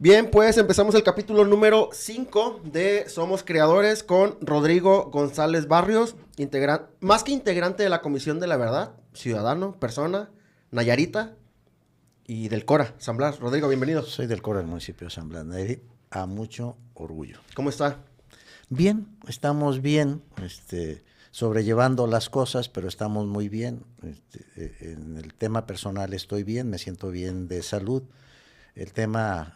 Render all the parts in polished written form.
Bien, pues empezamos el capítulo número 5 de Somos Creadores con Rodrigo González Barrios, más que integrante de la Comisión de la Verdad, ciudadano, persona, Nayarita y del Cora, San Blas. Rodrigo, bienvenido. Soy del Cora del municipio de San Blas, Nayarit, a mucho orgullo. ¿Cómo está? Bien, estamos bien, sobrellevando las cosas, pero estamos muy bien. En el tema personal estoy bien, me siento bien de salud. El tema,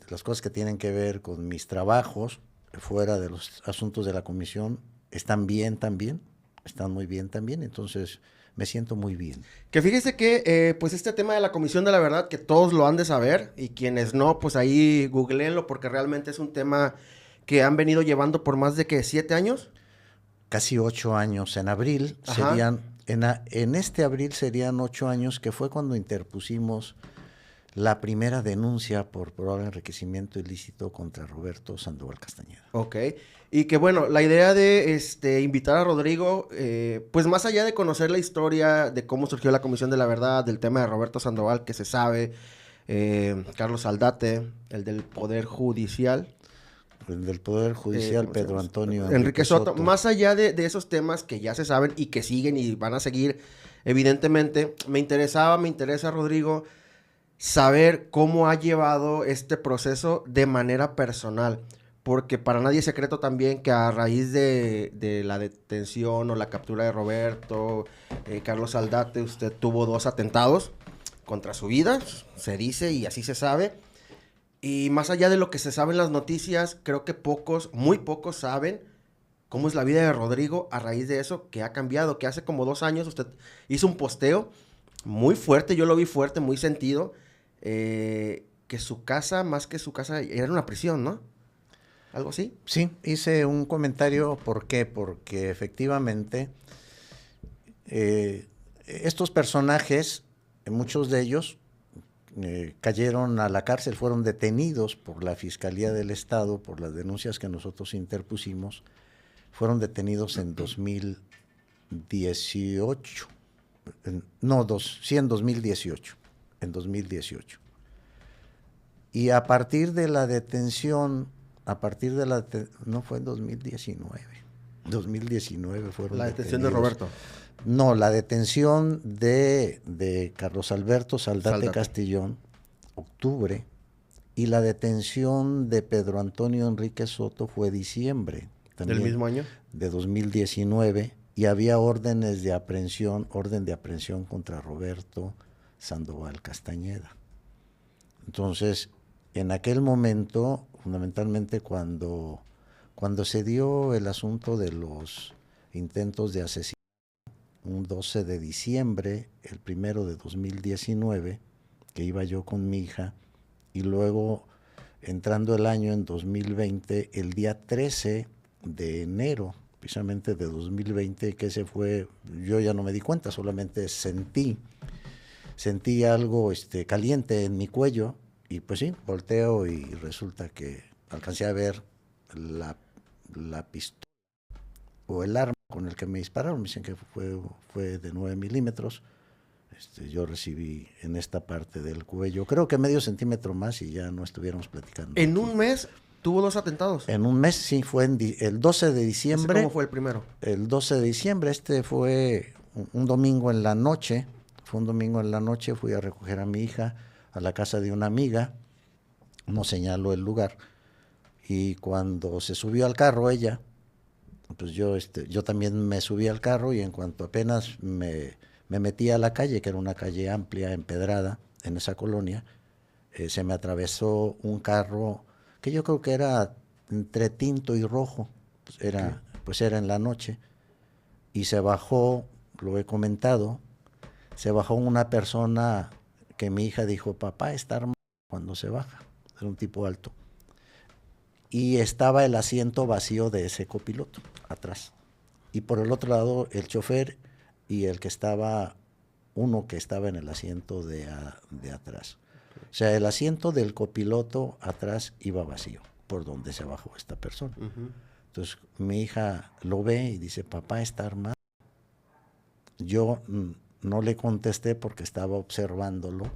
las cosas que tienen que ver con mis trabajos, fuera de los asuntos de la comisión, están bien también, están muy bien también, entonces me siento muy bien. Que fíjese que, pues este tema de la Comisión de la Verdad, que todos lo han de saber, y quienes no, pues ahí googleenlo, porque realmente es un tema que han venido llevando por más de, ¿qué? ¿7 años? Casi 8 años en abril, Ajá. en este abril serían 8 años, que fue cuando interpusimos la primera denuncia por probable enriquecimiento ilícito contra Roberto Sandoval Castañeda. Ok, y que bueno, la idea de invitar a Rodrigo, pues más allá de conocer la historia de cómo surgió la Comisión de la Verdad, del tema de Roberto Sandoval, que se sabe, Carlos Aldate, el del Poder Judicial, El del Poder Judicial, ¿cómo se Pedro llama? Antonio Enrique Enrique Soto, Soto. más allá de esos temas que ya se saben y que siguen y van a seguir, evidentemente, me interesa, Rodrigo, saber cómo ha llevado este proceso de manera personal, porque para nadie es secreto también que a raíz de la detención o la captura de Roberto, Carlos Aldate, usted tuvo 2 atentados contra su vida, se dice y así se sabe, y más allá de lo que se sabe en las noticias, creo que muy pocos saben cómo es la vida de Rodrigo a raíz de eso, que ha cambiado, que hace como 2 años usted hizo un posteo muy fuerte, yo lo vi fuerte, muy sentido, que su casa, más que su casa, era una prisión, ¿no? ¿Algo así? Sí, hice un comentario, ¿por qué? Porque efectivamente estos personajes, muchos de ellos, cayeron a la cárcel, fueron detenidos por la Fiscalía del Estado, por las denuncias que nosotros interpusimos, fueron detenidos en 2018, sí, en 2018, Y a partir de la detención, no fue en 2019 fueron La detención de detenidos. Roberto No, la detención de Carlos Alberto Saldate Saldate. Castillón, octubre, y la detención de Pedro Antonio Enrique Soto fue diciembre ¿Del también mismo año? de 2019, y había orden de aprehensión contra Roberto Sandoval Castañeda. Entonces, en aquel momento, fundamentalmente cuando se dio el asunto de los intentos de asesinato, un 12 de diciembre, el primero de 2019, que iba yo con mi hija, y luego entrando el año en 2020, el día 13 de enero, precisamente de 2020, que ese fue, yo ya no me di cuenta, solamente sentí algo caliente en mi cuello, y pues sí, volteo y resulta que alcancé a ver la pistola o el arma con el que me dispararon. Me dicen que fue de 9 milímetros. Yo recibí en esta parte del cuello, creo que medio centímetro más, y ya no estuviéramos platicando En aquí. un mes tuvo 2 atentados. En un mes, sí, fue el 12 de ¿Ese diciembre. cómo fue el primero? El 12 de diciembre, fue un domingo en la noche. Fui a recoger a mi hija a la casa de una amiga, no señaló el lugar, y cuando se subió al carro ella, pues yo también me subí al carro, y en cuanto apenas me metí a la calle, que era una calle amplia, empedrada, en esa colonia, se me atravesó un carro que yo creo que era entre tinto y rojo, Okay. pues era en la noche, y se bajó, lo he comentado, se bajó una persona que mi hija dijo, papá está armado cuando se baja, era un tipo alto, y estaba el asiento vacío de ese copiloto atrás, y por el otro lado el chofer y uno que estaba en el asiento de atrás. O sea, el asiento del copiloto atrás iba vacío, por donde se bajó esta persona. Entonces mi hija lo ve y dice, papá está armado. Yo no le contesté porque estaba observándolo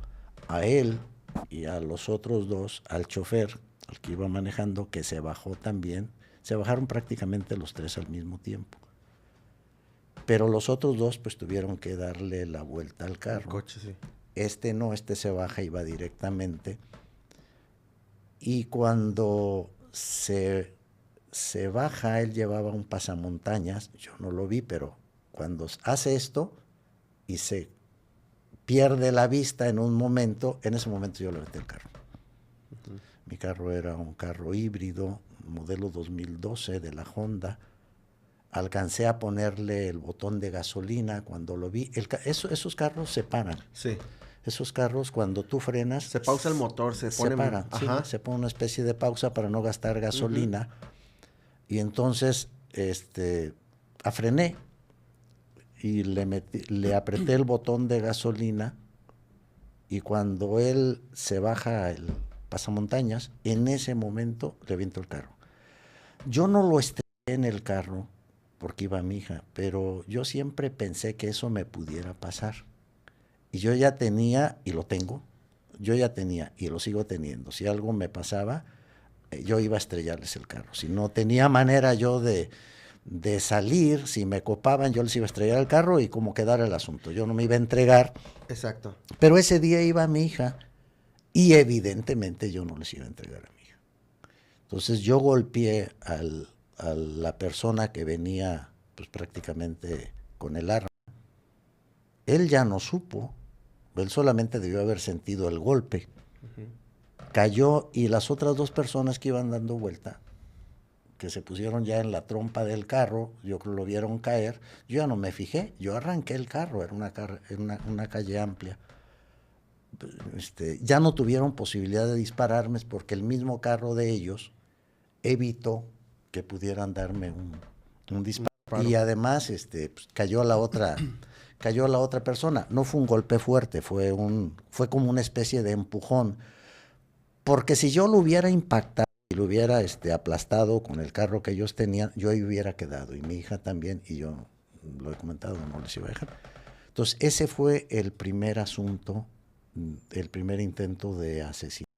a él y a los otros dos, al chofer, al que iba manejando, que se bajó también. Se bajaron prácticamente los tres al mismo tiempo. Pero los otros dos pues tuvieron que darle la vuelta al carro. El coche, sí. Este no, este se baja y va directamente. Y cuando se baja, él llevaba un pasamontañas, yo no lo vi, pero cuando hace esto y se pierde la vista en un momento, en ese momento yo le metí el carro. Mi carro era un carro híbrido, modelo 2012 de la Honda. Alcancé a ponerle el botón de gasolina cuando lo vi. Esos carros se paran. Sí. Esos carros, cuando tú frenas... Se pausa el motor, se pone... paran. Ajá. Sí, se pone una especie de pausa para no gastar gasolina. Y entonces, afrené y le apreté el botón de gasolina. Y cuando él se baja el pasamontañas, en ese momento le aviento el carro. Yo no lo estrellé en el carro porque iba mi hija, pero yo siempre pensé que eso me pudiera pasar. Y yo ya tenía, y lo tengo, yo ya tenía y lo sigo teniendo. Si algo me pasaba, yo iba a estrellarles el carro. Si no tenía manera yo de salir, si me copaban, yo les iba a estrellar el carro y como quedara el asunto. Yo no me iba a entregar. Exacto. Pero ese día iba mi hija y evidentemente yo no les iba a entregar a mi hija. Entonces yo golpeé a la persona que venía pues prácticamente con el arma. Él ya no supo, él solamente debió haber sentido el golpe. Cayó y las otras dos personas que iban dando vuelta, que se pusieron ya en la trompa del carro, yo creo que lo vieron caer, yo ya no me fijé, yo arranqué el carro, era una calle amplia. Ya no tuvieron posibilidad de dispararme porque el mismo carro de ellos evitó que pudieran darme un disparo. Y además pues, cayó la otra persona. No fue un golpe fuerte, fue como una especie de empujón. Porque si yo lo hubiera impactado y lo hubiera aplastado con el carro que ellos tenían, yo ahí hubiera quedado. Y mi hija también, y yo lo he comentado, no les iba a dejar. Entonces, ese fue el primer asunto, el primer intento de asesinato.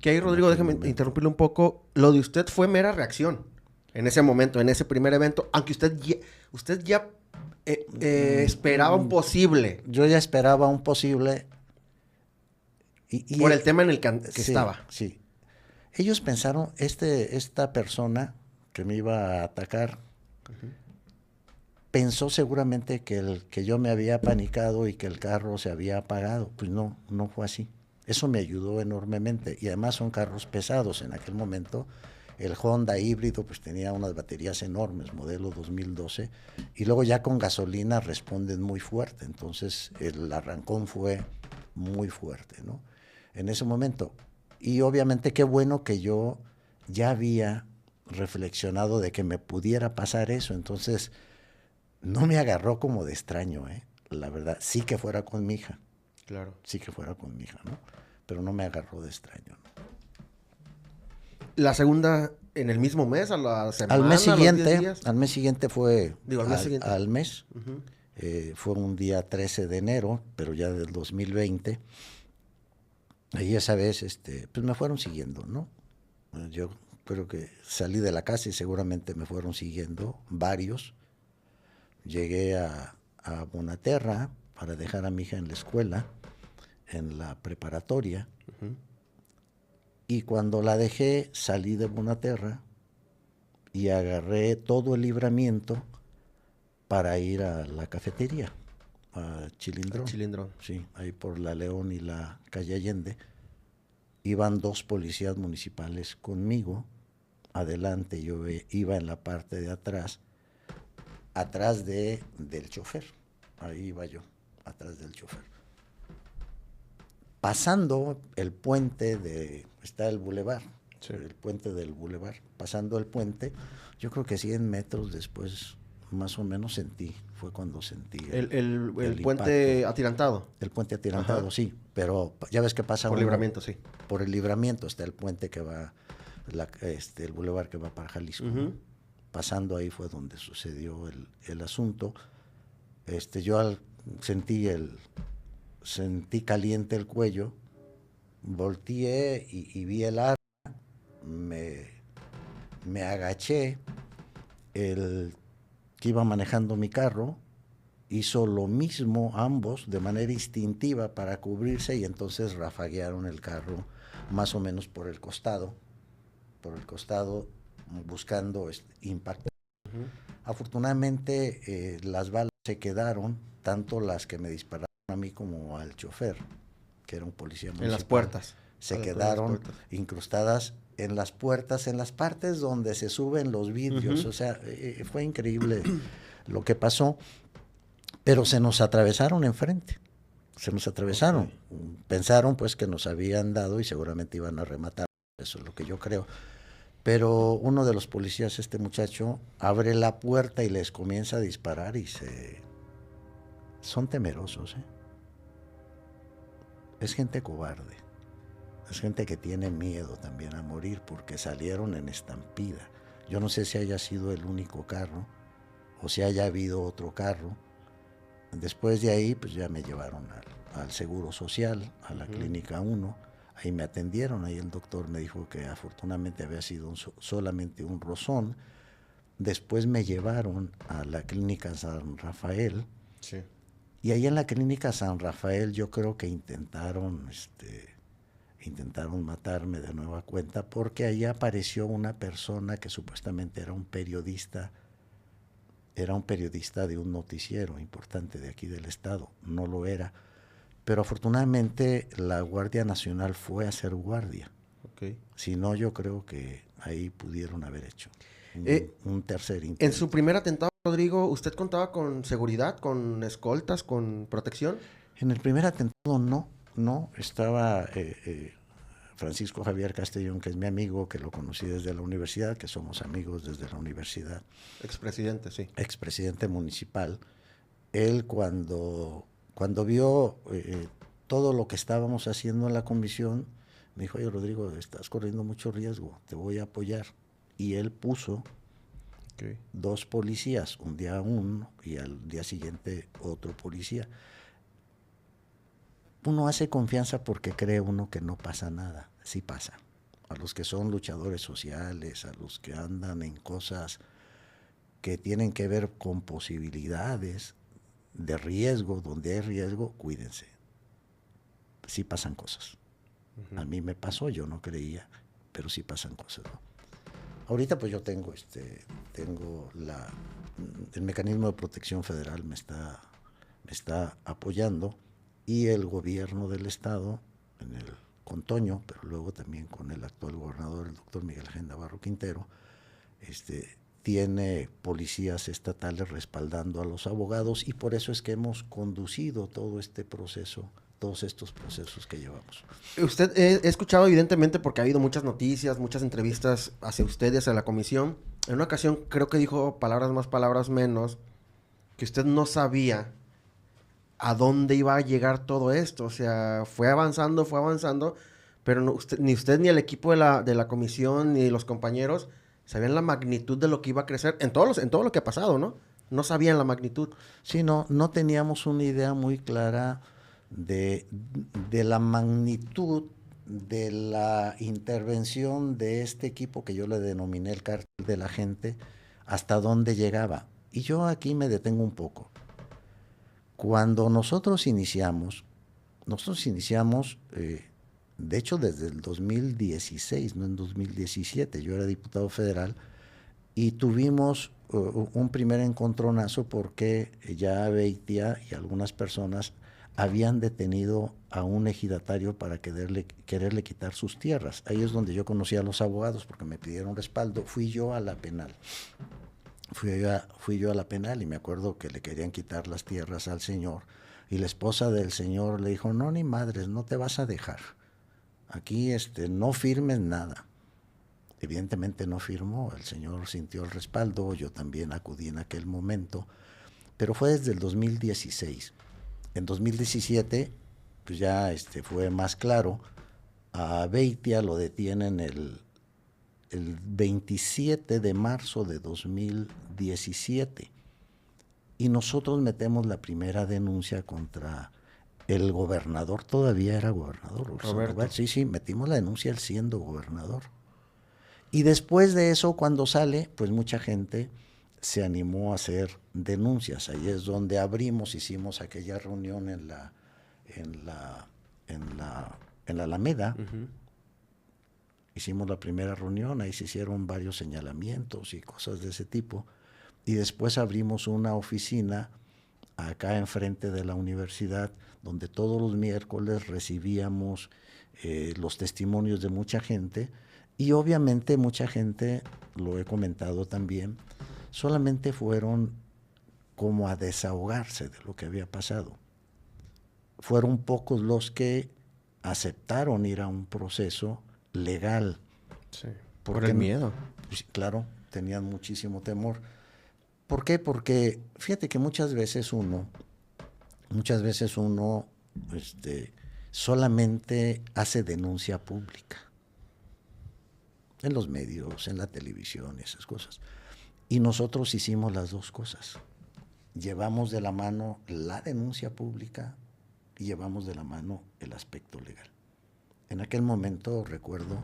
Que ahí, Rodrigo, déjame interrumpirle un poco. Lo de usted fue mera reacción en ese momento, en ese primer evento, aunque usted ya esperaba un posible. Yo ya esperaba un posible. Por el tema en el que sí, estaba. Sí. Ellos pensaron, esta persona que me iba a atacar, pensó seguramente que yo me había panicado y que el carro se había apagado. Pues no fue así. Eso me ayudó enormemente. Y además son carros pesados. En aquel momento el Honda híbrido pues tenía unas baterías enormes, modelo 2012. Y luego ya con gasolina responden muy fuerte. Entonces el arrancón fue muy fuerte, ¿no? En ese momento. Y obviamente qué bueno que yo ya había reflexionado de que me pudiera pasar eso. Entonces no me agarró como de extraño, la verdad. Sí que fuera con mi hija. Claro. Sí que fuera con mi hija, ¿no? Pero no me agarró de extraño, ¿no? La segunda, en el mismo mes, a la semana, al mes siguiente, a los 10 días. Al mes siguiente fue... Digo, al mes siguiente. Al mes. Fue un día 13 de enero, pero ya del 2020. Y esa vez, pues me fueron siguiendo, ¿no? Yo creo que salí de la casa y seguramente me fueron siguiendo varios. Llegué a Bonaterra para dejar a mi hija en la escuela, en la preparatoria. Y cuando la dejé, salí de Bonaterra y agarré todo el libramiento para ir a la cafetería, a Chilindrón. Chilindrón. Sí, ahí por la León y la calle Allende. Iban dos policías municipales conmigo. Adelante, yo iba en la parte de atrás del chofer. Ahí iba yo, atrás del chofer. Pasando el puente está el bulevar, sí. El puente del bulevar. Pasando el puente, yo creo que 100 metros después, más o menos fue cuando sentí el puente atirantado. El puente atirantado, ajá. Sí, pero ya ves que pasa por libramiento, sí. Por el libramiento está el puente que va, el bulevar que va para Jalisco. ¿No? Pasando ahí fue donde sucedió el asunto. Yo sentí caliente el cuello volteé y vi el arma, me agaché, el que iba manejando mi carro hizo lo mismo, ambos, de manera instintiva para cubrirse, y entonces rafaguearon el carro más o menos por el costado, buscando impactar. Uh-huh. Afortunadamente las balas se quedaron, tanto las que me dispararon a mí como al chofer, que era un policía municipal. En las puertas. Se quedaron incrustadas en las puertas, en las partes donde se suben los vidrios. Uh-huh. O sea, fue increíble lo que pasó, pero se nos atravesaron enfrente. Se nos atravesaron. Okay. Pensaron pues que nos habían dado y seguramente iban a rematar. Eso es lo que yo creo. Pero uno de los policías, este muchacho, abre la puerta y les comienza a disparar y son temerosos, ¿eh? Es gente cobarde. Es gente que tiene miedo también a morir porque salieron en estampida. Yo no sé si haya sido el único carro o si haya habido otro carro. Después de ahí, pues ya me llevaron al Seguro Social, a la Clínica 1. Ahí me atendieron, ahí el doctor me dijo que afortunadamente había sido solamente un rozón. Después me llevaron a la Clínica San Rafael. Sí. Y ahí en la Clínica San Rafael yo creo que intentaron matarme de nueva cuenta, porque ahí apareció una persona que supuestamente era un periodista de un noticiero importante de aquí del estado. No lo era. Pero afortunadamente la Guardia Nacional fue a hacer guardia. Okay. Si no, yo creo que ahí pudieron haber hecho un tercer intento. En su primer atentado, Rodrigo, ¿usted contaba con seguridad, con escoltas, con protección? En el primer atentado no. Estaba Francisco Javier Castellón, que es mi amigo, que lo conocí desde la universidad, que somos amigos desde la universidad. Expresidente, sí. Expresidente municipal. Él cuando vio todo lo que estábamos haciendo en la comisión, me dijo: oye, Rodrigo, estás corriendo mucho riesgo, te voy a apoyar. Y él puso 2 policías, un día uno y al día siguiente otro policía. Uno hace confianza porque cree uno que no pasa nada. Sí pasa. A los que son luchadores sociales, a los que andan en cosas que tienen que ver con posibilidades de riesgo, donde hay riesgo, cuídense. Sí pasan cosas. A mí me pasó, yo no creía, pero sí pasan cosas, ¿no? Ahorita pues yo tengo el mecanismo de protección federal me está apoyando, y el gobierno del estado, con Toño, pero luego también con el actual gobernador, el doctor Miguel Ángel Navarro Quintero, tiene policías estatales respaldando a los abogados, y por eso es que hemos conducido todo este proceso, todos estos procesos que llevamos. Usted, he escuchado evidentemente, porque ha habido muchas noticias, muchas entrevistas hacia usted y hacia la comisión. En una ocasión creo que dijo palabras más, palabras menos, que usted no sabía a dónde iba a llegar todo esto. O sea, fue avanzando, pero no, ni usted ni el equipo de la comisión ni los compañeros sabían la magnitud de lo que iba a crecer en todo lo que ha pasado, ¿no? No sabían la magnitud. Sí, no teníamos una idea muy clara de la magnitud de la intervención de este equipo que yo le denominé el cártel de la gente, hasta dónde llegaba. Y yo aquí me detengo un poco. Cuando nosotros iniciamos, de hecho desde el 2016, no en 2017, yo era diputado federal, y tuvimos un primer encontronazo porque ya Beitia y algunas personas habían detenido a un ejidatario para quererle quitar sus tierras. Ahí es donde yo conocí a los abogados, porque me pidieron respaldo. Fui yo a la penal y me acuerdo que le querían quitar las tierras al señor, y la esposa del señor le dijo: no, ni madres, no te vas a dejar. Aquí no firmes nada. Evidentemente no firmó, el señor sintió el respaldo, yo también acudí en aquel momento, pero fue desde el 2016. En 2017, pues ya fue más claro. A Beitia lo detienen el 27 de marzo de 2017, y nosotros metemos la primera denuncia contra El gobernador todavía era gobernador. Roberto. Sí, sí, metimos la denuncia él siendo gobernador. Y después de eso, cuando sale, pues mucha gente se animó a hacer denuncias. Ahí es donde abrimos, hicimos aquella reunión en la Alameda. Ujú. Hicimos la primera reunión, ahí se hicieron varios señalamientos y cosas de ese tipo. Y después abrimos una oficina acá enfrente de la universidad, donde todos los miércoles recibíamos los testimonios de mucha gente. Y obviamente mucha gente, lo he comentado también, solamente fueron como a desahogarse de lo que había pasado. Fueron pocos los que aceptaron ir a un proceso legal. Sí. Por el miedo. Pues, claro, tenían muchísimo temor. ¿Por qué? Porque fíjate que muchas veces uno solamente hace denuncia pública. En los medios, en la televisión, esas cosas. Y nosotros hicimos las dos cosas. Llevamos de la mano la denuncia pública y llevamos de la mano el aspecto legal. En aquel momento, recuerdo,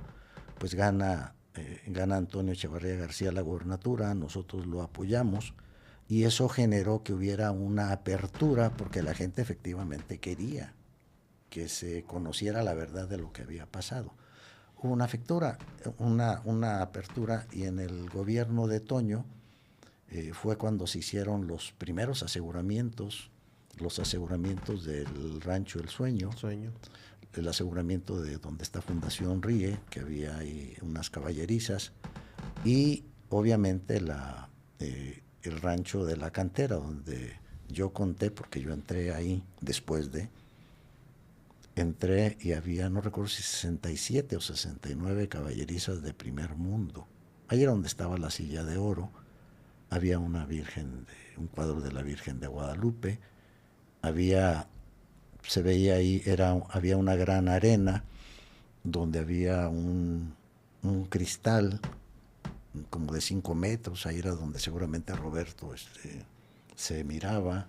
pues gana Antonio Echevarría García la gobernatura, nosotros lo apoyamos y eso generó que hubiera una apertura porque la gente efectivamente quería que se conociera la verdad de lo que había pasado. Hubo una apertura y en el gobierno de Toño fue cuando se hicieron los primeros aseguramientos, los aseguramientos del Rancho El Sueño, el aseguramiento de donde está Fundación Ríe, que había ahí unas caballerizas, y obviamente el rancho de la Cantera, donde yo conté, porque yo entré ahí después entré y había, no recuerdo si 67 o 69 caballerizas de primer mundo. Ahí era donde estaba la silla de oro, había un cuadro de la Virgen de Guadalupe, se veía ahí, había una gran arena donde había un cristal como de 5 metros, ahí era donde seguramente Roberto se miraba.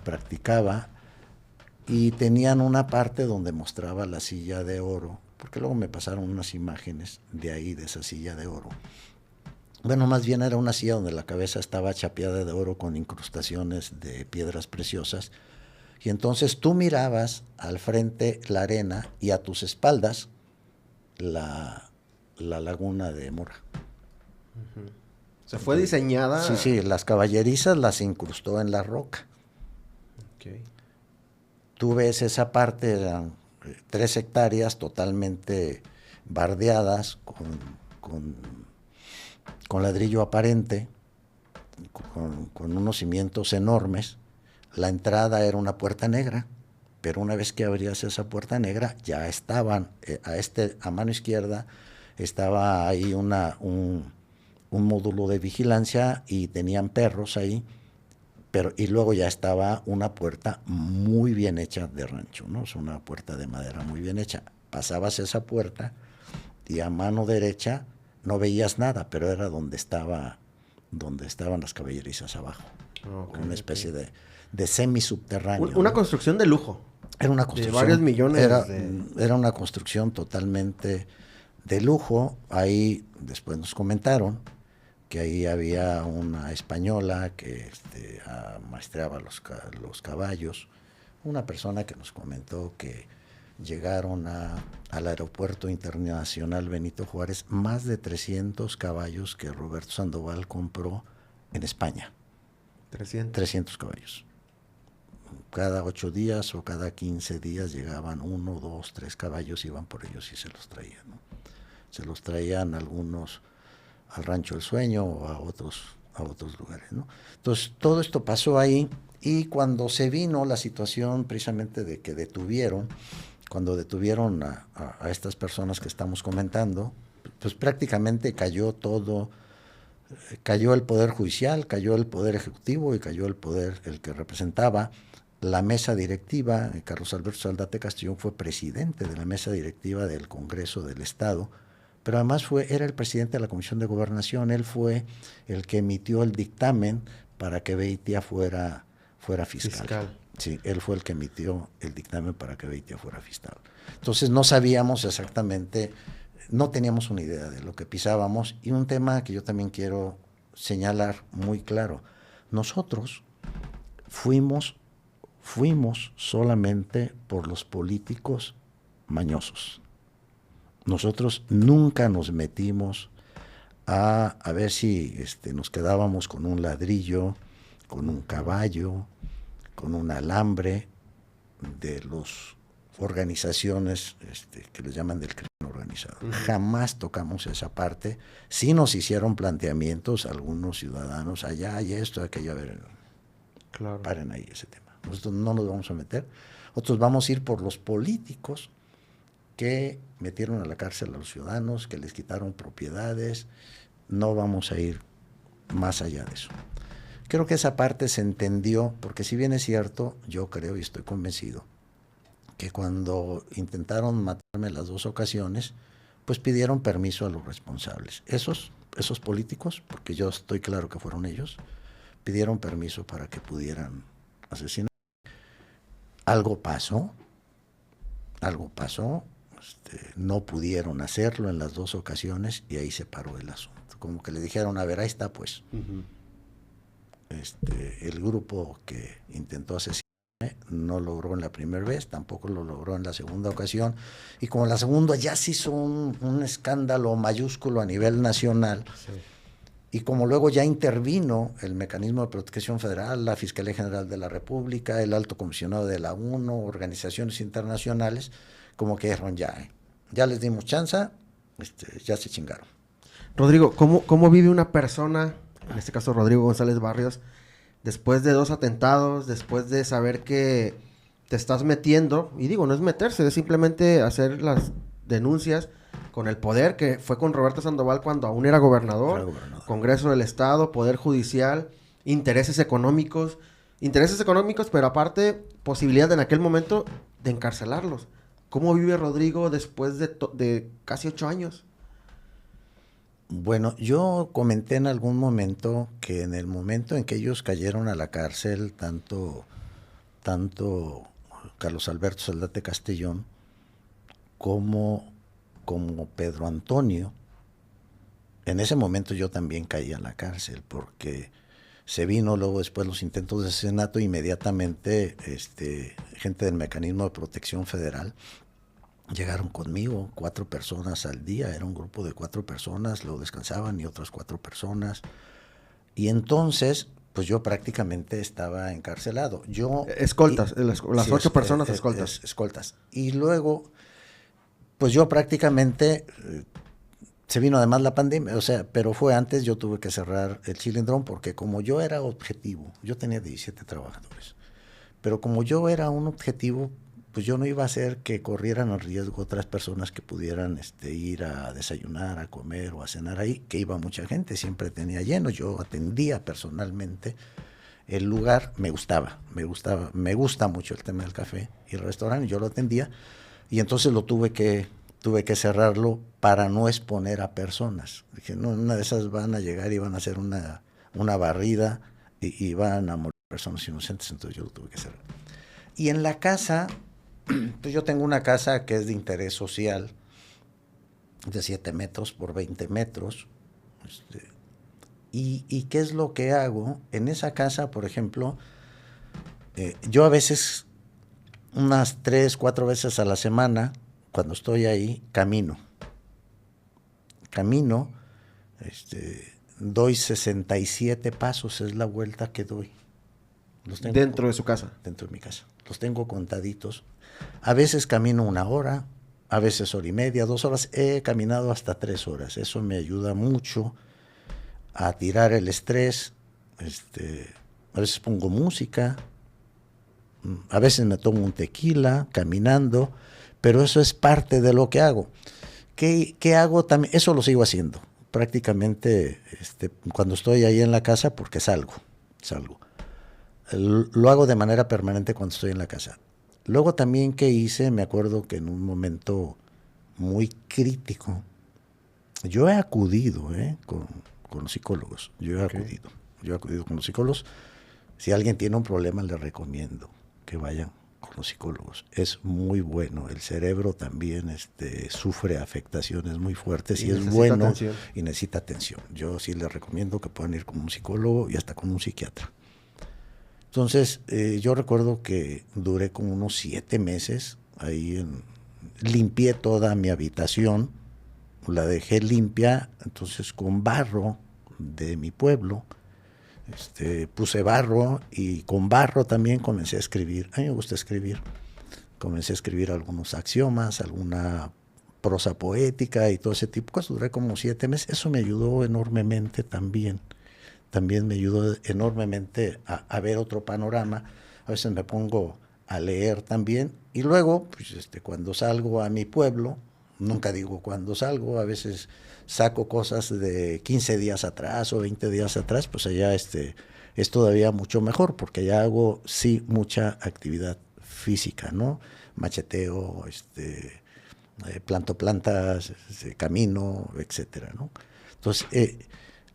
Practicaba. Y tenían una parte donde mostraba la silla de oro, porque luego me pasaron unas imágenes de ahí, de esa silla de oro. Bueno, más bien era una silla donde la cabeza estaba chapeada de oro con incrustaciones de piedras preciosas. Y entonces tú mirabas al frente la arena y a tus espaldas la laguna de Mora. Uh-huh. ¿Se fue diseñada? Sí, las caballerizas las incrustó en la roca. Okay. Tú ves esa parte, eran 3 hectáreas totalmente bardeadas, con ladrillo aparente, con unos cimientos enormes. La entrada era una puerta negra, pero una vez que abrías esa puerta negra, ya estaban, a mano izquierda, estaba ahí un módulo de vigilancia y tenían perros ahí, y luego ya estaba una puerta muy bien hecha de rancho, ¿no? Es una puerta de madera muy bien hecha. Pasabas esa puerta y a mano derecha no veías nada, pero era donde estaban las caballerizas abajo. Okay, una especie de semisubterráneo. Una construcción de lujo. Era una construcción de varios millones. Era una construcción totalmente de lujo. Ahí después nos comentaron que ahí había una española que amaestraba los caballos. Una persona que nos comentó que llegaron al aeropuerto internacional Benito Juárez más de 300 caballos que Roberto Sandoval compró en España. 300 caballos. Cada 8 días o cada 15 días llegaban 1, 2, 3 caballos, iban por ellos y se los traían, ¿no? Se los traían algunos al Rancho El Sueño o a otros lugares, ¿no? Entonces, todo esto pasó ahí y cuando se vino la situación precisamente de que cuando detuvieron a estas personas que estamos comentando, pues prácticamente cayó todo. Cayó el Poder Judicial, cayó el Poder Ejecutivo y cayó el que representaba la mesa directiva. Carlos Alberto Saldate Castellón fue presidente de la mesa directiva del Congreso del Estado, pero además era el presidente de la Comisión de Gobernación. Él fue el que emitió el dictamen para que Beitia fuera fiscal. Sí, él fue el que emitió el dictamen para que Beitia fuera fiscal. Entonces no sabíamos exactamente, no teníamos una idea de lo que pisábamos. Y un tema que yo también quiero señalar muy claro, nosotros fuimos solamente por los políticos mañosos. Nosotros nunca nos metimos a ver si nos quedábamos con un ladrillo, con un caballo, con un alambre de las organizaciones que les llaman del crimen organizado. Jamás tocamos esa parte. Sí nos hicieron planteamientos algunos ciudadanos, allá hay esto, aquello, a ver, Claro. paren ahí ese tema. Nosotros no nos vamos a meter. Nosotros vamos a ir por los políticos que metieron a la cárcel a los ciudadanos, que les quitaron propiedades. No vamos a ir más allá de eso. Creo que esa parte se entendió, porque si bien es cierto, yo creo y estoy convencido, que cuando intentaron matarme las 2 ocasiones, pues pidieron permiso a los responsables. Esos políticos, porque yo estoy claro que fueron ellos, pidieron permiso para que pudieran asesinar. Algo pasó, no pudieron hacerlo en las 2 ocasiones y ahí se paró el asunto. Como que le dijeron, a ver, ahí está pues. El grupo que intentó asesinarme no logró en la primera vez, tampoco lo logró en la segunda ocasión, y como la segunda ya se hizo un escándalo mayúsculo a nivel nacional, sí. Y como luego ya intervino el Mecanismo de Protección Federal, la Fiscalía General de la República, el Alto Comisionado de la ONU, organizaciones internacionales, como que dijeron ya les dimos chance, ya se chingaron. Rodrigo, ¿cómo vive una persona, en este caso Rodrigo González Barrios, después de 2 atentados, después de saber que te estás metiendo, y digo, no es meterse, es simplemente hacer las denuncias con el poder que fue con Roberto Sandoval cuando aún era gobernador, Congreso del Estado, Poder Judicial, intereses económicos, pero aparte posibilidad en aquel momento de encarcelarlos? ¿Cómo vive Rodrigo después de casi 8 años? Bueno, yo comenté en algún momento que en el momento en que ellos cayeron a la cárcel, tanto Carlos Alberto Saldate Castellón como Pedro Antonio, en ese momento yo también caí a la cárcel porque se vino luego después los intentos de asesinato, inmediatamente gente del Mecanismo de Protección Federal llegaron conmigo, 4 personas al día, era un grupo de 4 personas, luego descansaban y otras 4 personas. Y entonces, pues yo prácticamente estaba encarcelado. Escoltas, las 8 personas escoltas. Escoltas. Y luego, pues yo prácticamente, se vino además la pandemia, pero fue antes, yo tuve que cerrar el Chilindrón porque como yo era objetivo, yo tenía 17 trabajadores, pero como yo era un objetivo, pues yo no iba a hacer que corrieran el riesgo otras personas que pudieran ir a desayunar, a comer o a cenar ahí, que iba mucha gente, siempre tenía lleno, yo atendía personalmente el lugar, me gusta mucho el tema del café y el restaurante, yo lo atendía, y entonces tuve que cerrarlo para no exponer a personas. Dije, no, una de esas van a llegar y van a hacer una barrida y van a morir personas inocentes, entonces yo lo tuve que cerrar. Y en la casa, pues yo tengo una casa que es de interés social, de 7 metros por 20 metros. ¿Y qué es lo que hago? En esa casa, por ejemplo, yo a veces, unas 3, 4 veces a la semana, cuando estoy ahí, camino, doy 67 pasos, es la vuelta que doy. ¿Dentro de su casa? Dentro de mi casa. Los tengo contaditos. A veces camino 1 hora, a veces 1 hora y media, 2 horas. He caminado hasta 3 horas. Eso me ayuda mucho a tirar el estrés. A veces pongo música, a veces me tomo un tequila caminando, pero eso es parte de lo que hago. ¿Qué hago también? Eso lo sigo haciendo prácticamente cuando estoy ahí en la casa, porque salgo. Lo hago de manera permanente cuando estoy en la casa. Luego también que hice, me acuerdo que en un momento muy crítico, yo he acudido con los psicólogos, yo he acudido con los psicólogos. Si alguien tiene un problema, le recomiendo que vayan con los psicólogos. Es muy bueno. El cerebro también sufre afectaciones muy fuertes y es bueno atención. y necesita atención. Yo sí les recomiendo que puedan ir con un psicólogo y hasta con un psiquiatra. Entonces, yo recuerdo que duré como unos 7 meses ahí. Limpié toda mi habitación, la dejé limpia, entonces con barro de mi pueblo, puse barro y con barro también comencé a escribir. A mí me gusta escribir. Comencé a escribir algunos axiomas, alguna prosa poética y todo ese tipo de cosas. Duré como 7 meses. Eso me ayudó enormemente también. También me ayudó enormemente a ver otro panorama. A veces me pongo a leer también. Y luego, pues, cuando salgo a mi pueblo, nunca digo cuando salgo, a veces saco cosas de 15 días atrás o 20 días atrás, pues allá es todavía mucho mejor, porque allá hago, sí, mucha actividad física, ¿no? Macheteo, planto plantas, camino, etcétera, ¿no? Entonces,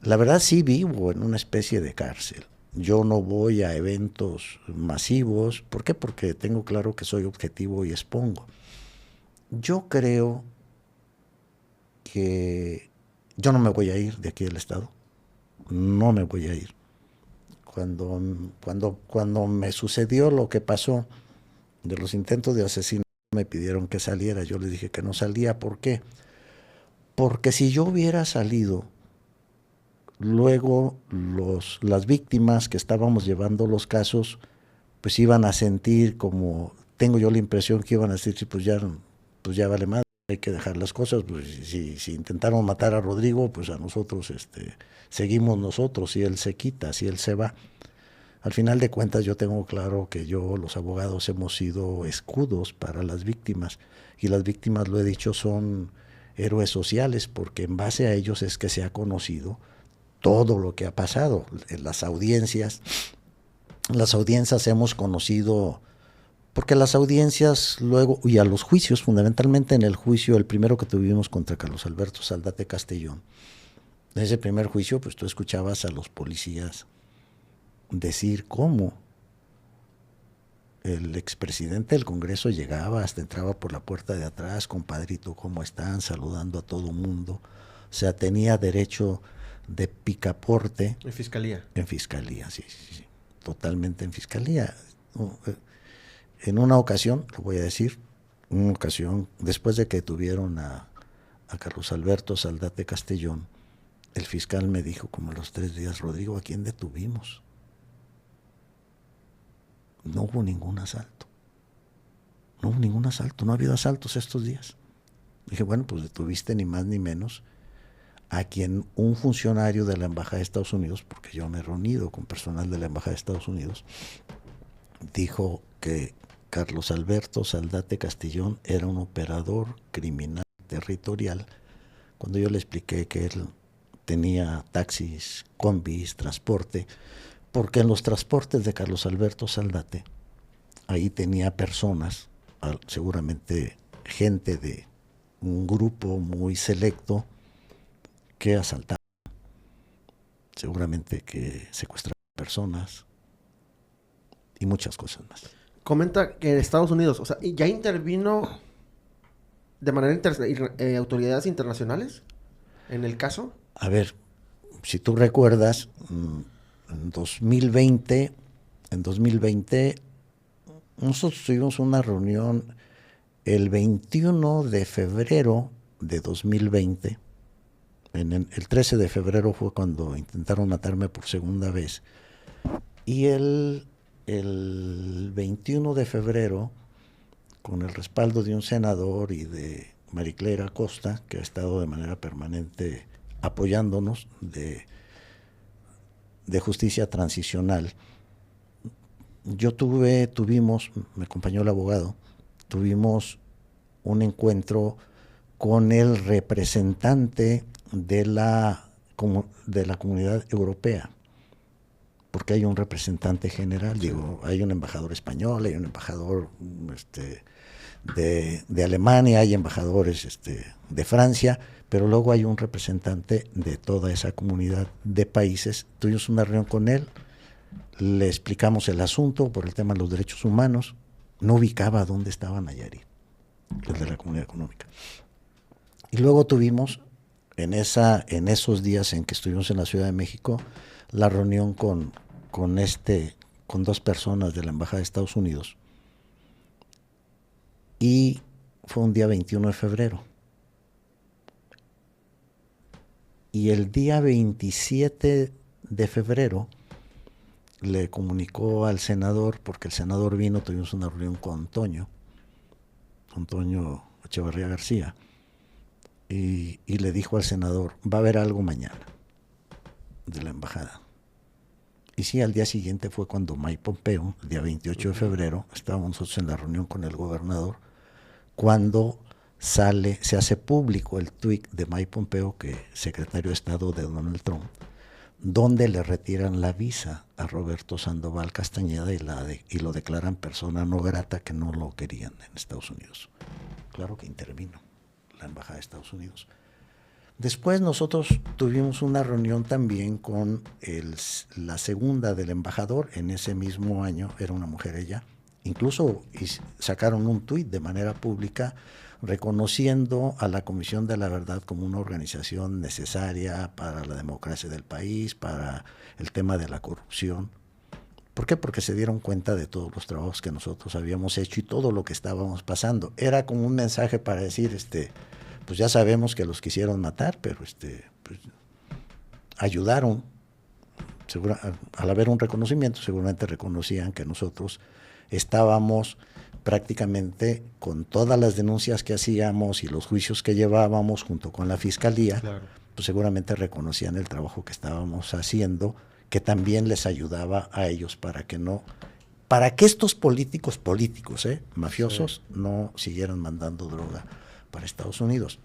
la verdad sí vivo en una especie de cárcel. Yo no voy a eventos masivos. ¿Por qué? Porque tengo claro que soy objetivo y expongo. Yo creo que yo no me voy a ir de aquí del estado. No me voy a ir. Cuando me sucedió lo que pasó de los intentos de asesinato, me pidieron que saliera. Yo les dije que no salía. ¿Por qué? Porque si yo hubiera salido, luego las víctimas que estábamos llevando los casos, pues iban a sentir como, tengo yo la impresión que iban a decir, pues ya vale más, hay que dejar las cosas, pues si intentaron matar a Rodrigo, pues a nosotros seguimos nosotros, si él se quita, si él se va. Al final de cuentas yo tengo claro que los abogados hemos sido escudos para las víctimas, y las víctimas, lo he dicho, son héroes sociales, porque en base a ellos es que se ha conocido todo lo que ha pasado. En las audiencias hemos conocido, porque las audiencias luego, y a los juicios, fundamentalmente en el juicio, el primero que tuvimos contra Carlos Alberto Saldate Castellón, en ese primer juicio, pues tú escuchabas a los policías decir cómo el expresidente del Congreso llegaba, hasta entraba por la puerta de atrás, compadrito, ¿cómo están?, saludando a todo mundo. O sea, tenía derecho de picaporte. En fiscalía. En fiscalía, sí. Totalmente en fiscalía. En una ocasión, lo voy a decir, después de que detuvieron a Carlos Alberto Saldate Castellón, el fiscal me dijo como a los 3 días, Rodrigo, ¿a quién detuvimos? No hubo ningún asalto. No ha habido asaltos estos días. Dije, bueno, pues detuviste ni más ni menos a quien un funcionario de la Embajada de Estados Unidos, porque yo me he reunido con personal de la Embajada de Estados Unidos, dijo que Carlos Alberto Saldate Castellón era un operador criminal territorial, cuando yo le expliqué que él tenía taxis, combis, transporte, porque en los transportes de Carlos Alberto Saldate, ahí tenía personas, seguramente gente de un grupo muy selecto, que asaltaban, seguramente que secuestraban personas y muchas cosas más. Comenta que en Estados Unidos, o sea, ¿ya intervino de manera autoridades internacionales en el caso? A ver, si tú recuerdas, en 2020, nosotros tuvimos una reunión el 21 de febrero de 2020. El 13 de febrero fue cuando intentaron matarme por segunda vez. Y el 21 de febrero, con el respaldo de un senador y de Mariclera Acosta, que ha estado de manera permanente apoyándonos, de justicia transicional, me acompañó el abogado, tuvimos un encuentro con el representante de la Comunidad Europea, porque hay un representante general, sí. Hay un embajador español, hay un embajador de Alemania, hay embajadores de Francia, pero luego hay un representante de toda esa comunidad de países. Tuvimos una reunión con él, le explicamos el asunto por el tema de los derechos humanos, no ubicaba dónde estaba Nayarit, el de la Comunidad Económica. Y luego tuvimos, en esos días en que estuvimos en la Ciudad de México, la reunión con 2 personas de la Embajada de Estados Unidos. Y fue un día 21 de febrero. Y el día 27 de febrero le comunicó al senador, porque el senador vino, tuvimos una reunión con Toño Echeverría García, y le dijo al senador, va a haber algo mañana de la embajada. Y sí, al día siguiente fue cuando Mike Pompeo, el día 28 de febrero, estábamos nosotros en la reunión con el gobernador, cuando se hace público el tuit de Mike Pompeo, que secretario de Estado de Donald Trump, donde le retiran la visa a Roberto Sandoval Castañeda y lo declaran persona no grata, que no lo querían en Estados Unidos. Claro que intervino la Embajada de Estados Unidos. Después nosotros tuvimos una reunión también con la segunda del embajador en ese mismo año, era una mujer ella, incluso sacaron un tuit de manera pública reconociendo a la Comisión de la Verdad como una organización necesaria para la democracia del país, para el tema de la corrupción. ¿Por qué? Porque se dieron cuenta de todos los trabajos que nosotros habíamos hecho y todo lo que estábamos pasando. Era como un mensaje para decir, pues ya sabemos que los quisieron matar, pero pues, ayudaron. Al haber un reconocimiento, seguramente reconocían que nosotros estábamos prácticamente con todas las denuncias que hacíamos y los juicios que llevábamos junto con la Fiscalía, claro, pues seguramente reconocían el trabajo que estábamos haciendo, que también les ayudaba a ellos para que estos políticos, mafiosos, sí, no siguieran mandando droga para Estados Unidos.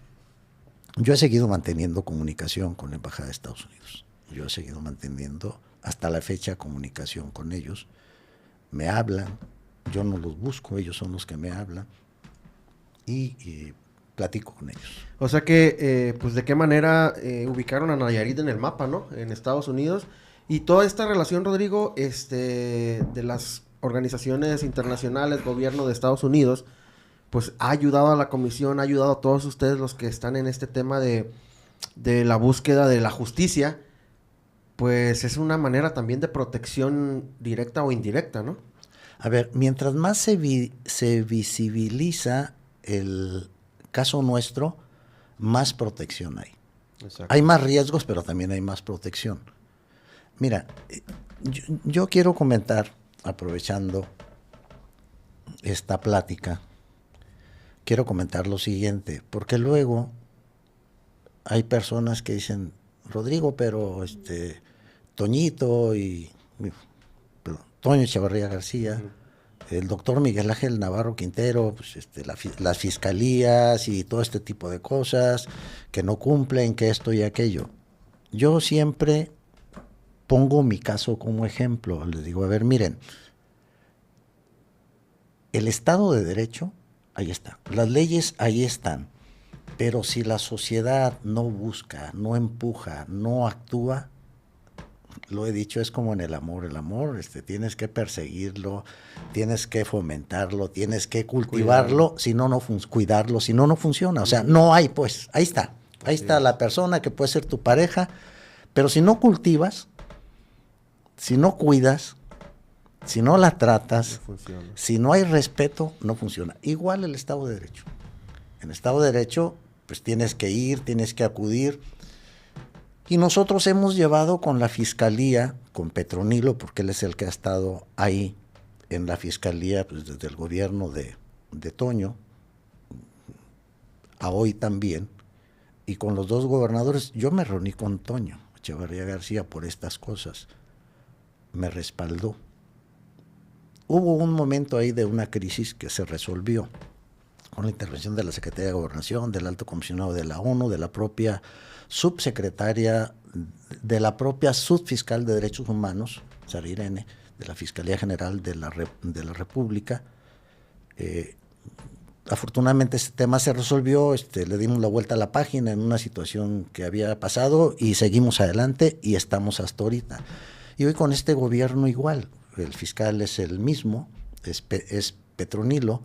Yo he seguido manteniendo comunicación con la Embajada de Estados Unidos. Yo he seguido manteniendo hasta la fecha comunicación con ellos. Me hablan, yo no los busco, ellos son los que me hablan y platico con ellos. O sea que, pues de qué manera ubicaron a Nayarit en el mapa, ¿no? En Estados Unidos. Y toda esta relación, Rodrigo, de las organizaciones internacionales, gobierno de Estados Unidos, pues ha ayudado a la comisión, ha ayudado a todos ustedes los que están en este tema de la búsqueda de la justicia, pues es una manera también de protección directa o indirecta, ¿no? A ver, mientras más se visibiliza el caso nuestro, más protección hay. Exacto. Hay más riesgos, pero también hay más protección. Mira, yo quiero comentar, aprovechando esta plática, quiero comentar lo siguiente, porque luego hay personas que dicen, Rodrigo, pero Toñito Toño Echeverría García, el doctor Miguel Ángel Navarro Quintero, pues las fiscalías y todo este tipo de cosas que no cumplen, que esto y aquello. Yo siempre pongo mi caso como ejemplo, les digo, a ver, miren, el Estado de Derecho, ahí está, las leyes ahí están, pero si la sociedad no busca, no empuja, no actúa, lo he dicho, es como en el amor, tienes que perseguirlo, tienes que fomentarlo, tienes que cultivarlo, cuidarlo, si no, no funciona, o sea, no hay, pues, ahí está la persona que puede ser tu pareja, pero si no cultivas, si no cuidas, si no la tratas, no si no hay respeto, no funciona. Igual el Estado de Derecho. En el Estado de Derecho, pues tienes que ir, tienes que acudir. Y nosotros hemos llevado con la Fiscalía, con Petronilo, porque él es el que ha estado ahí en la Fiscalía, pues desde el gobierno de Toño, a hoy también, y con los 2 gobernadores. Yo me reuní con Toño Echeverría García por estas cosas. Me respaldó. Hubo un momento ahí de una crisis que se resolvió con la intervención de la Secretaría de Gobernación, del Alto Comisionado de la ONU, de la propia subsecretaria, de la propia subfiscal de Derechos Humanos, Sara Irene, de la Fiscalía General de la República. Afortunadamente este tema se resolvió, le dimos la vuelta a la página en una situación que había pasado y seguimos adelante y estamos hasta ahorita. Y hoy con este gobierno igual, el fiscal es el mismo, es Petronilo,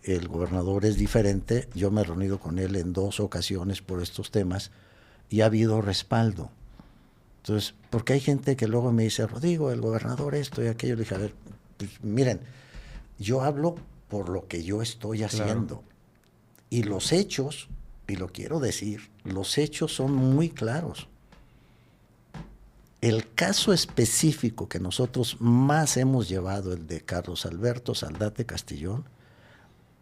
el gobernador es diferente, yo me he reunido con él en 2 ocasiones por estos temas y ha habido respaldo. Entonces, porque hay gente que luego me dice, Rodrigo, el gobernador esto y aquello, le dije, a ver, pues miren, yo hablo por lo que yo estoy haciendo. Claro. Y los hechos, y lo quiero decir, los hechos son muy claros. El caso específico que nosotros más hemos llevado, el de Carlos Alberto Saldate Castellón,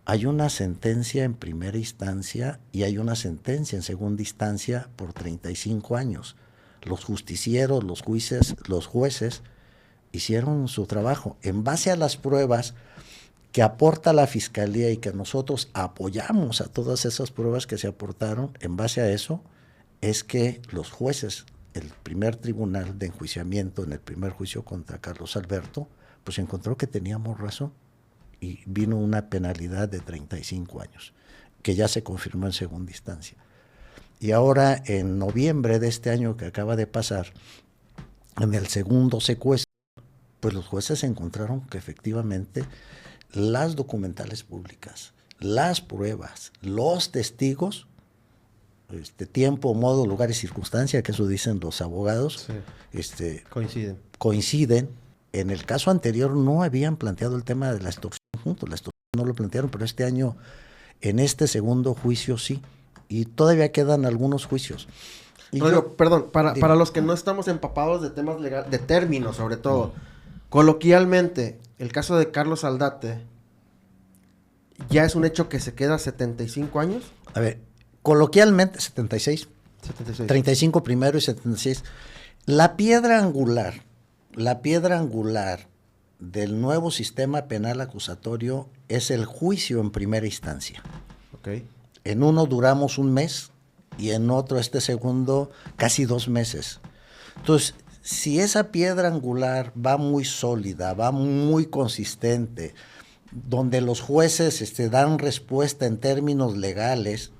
hay una sentencia en primera instancia y hay una sentencia en segunda instancia por 35 años. Los justicieros, los jueces hicieron su trabajo en base a las pruebas que aporta la Fiscalía y que nosotros apoyamos a todas esas pruebas que se aportaron. En base a eso es que los jueces, el primer tribunal de enjuiciamiento en el primer juicio contra Carlos Alberto, pues encontró que teníamos razón y vino una penalidad de 35 años, que ya se confirmó en segunda instancia. Y ahora, en noviembre de este año que acaba de pasar, en el segundo secuestro, pues los jueces encontraron que efectivamente las documentales públicas, las pruebas, los testigos, tiempo, modo, lugar y circunstancia, que eso dicen los abogados, sí, coinciden. En el caso anterior no habían planteado el tema de la extorsión juntos, la extorsión no lo plantearon, pero este año, en este segundo juicio sí, y todavía quedan algunos juicios. Rodrigo, perdón, para los que no estamos empapados de temas legales, de términos sobre todo, coloquialmente, el caso de Carlos Saldate, ¿ya es un hecho que se queda 75 años? A ver, coloquialmente 76. 35 primero y 76. La piedra angular del nuevo sistema penal acusatorio es el juicio en primera instancia. Okay. En uno duramos un mes y en otro, este segundo, casi 2 meses. Entonces, si esa piedra angular va muy sólida, va muy consistente, donde los jueces dan respuesta en términos legales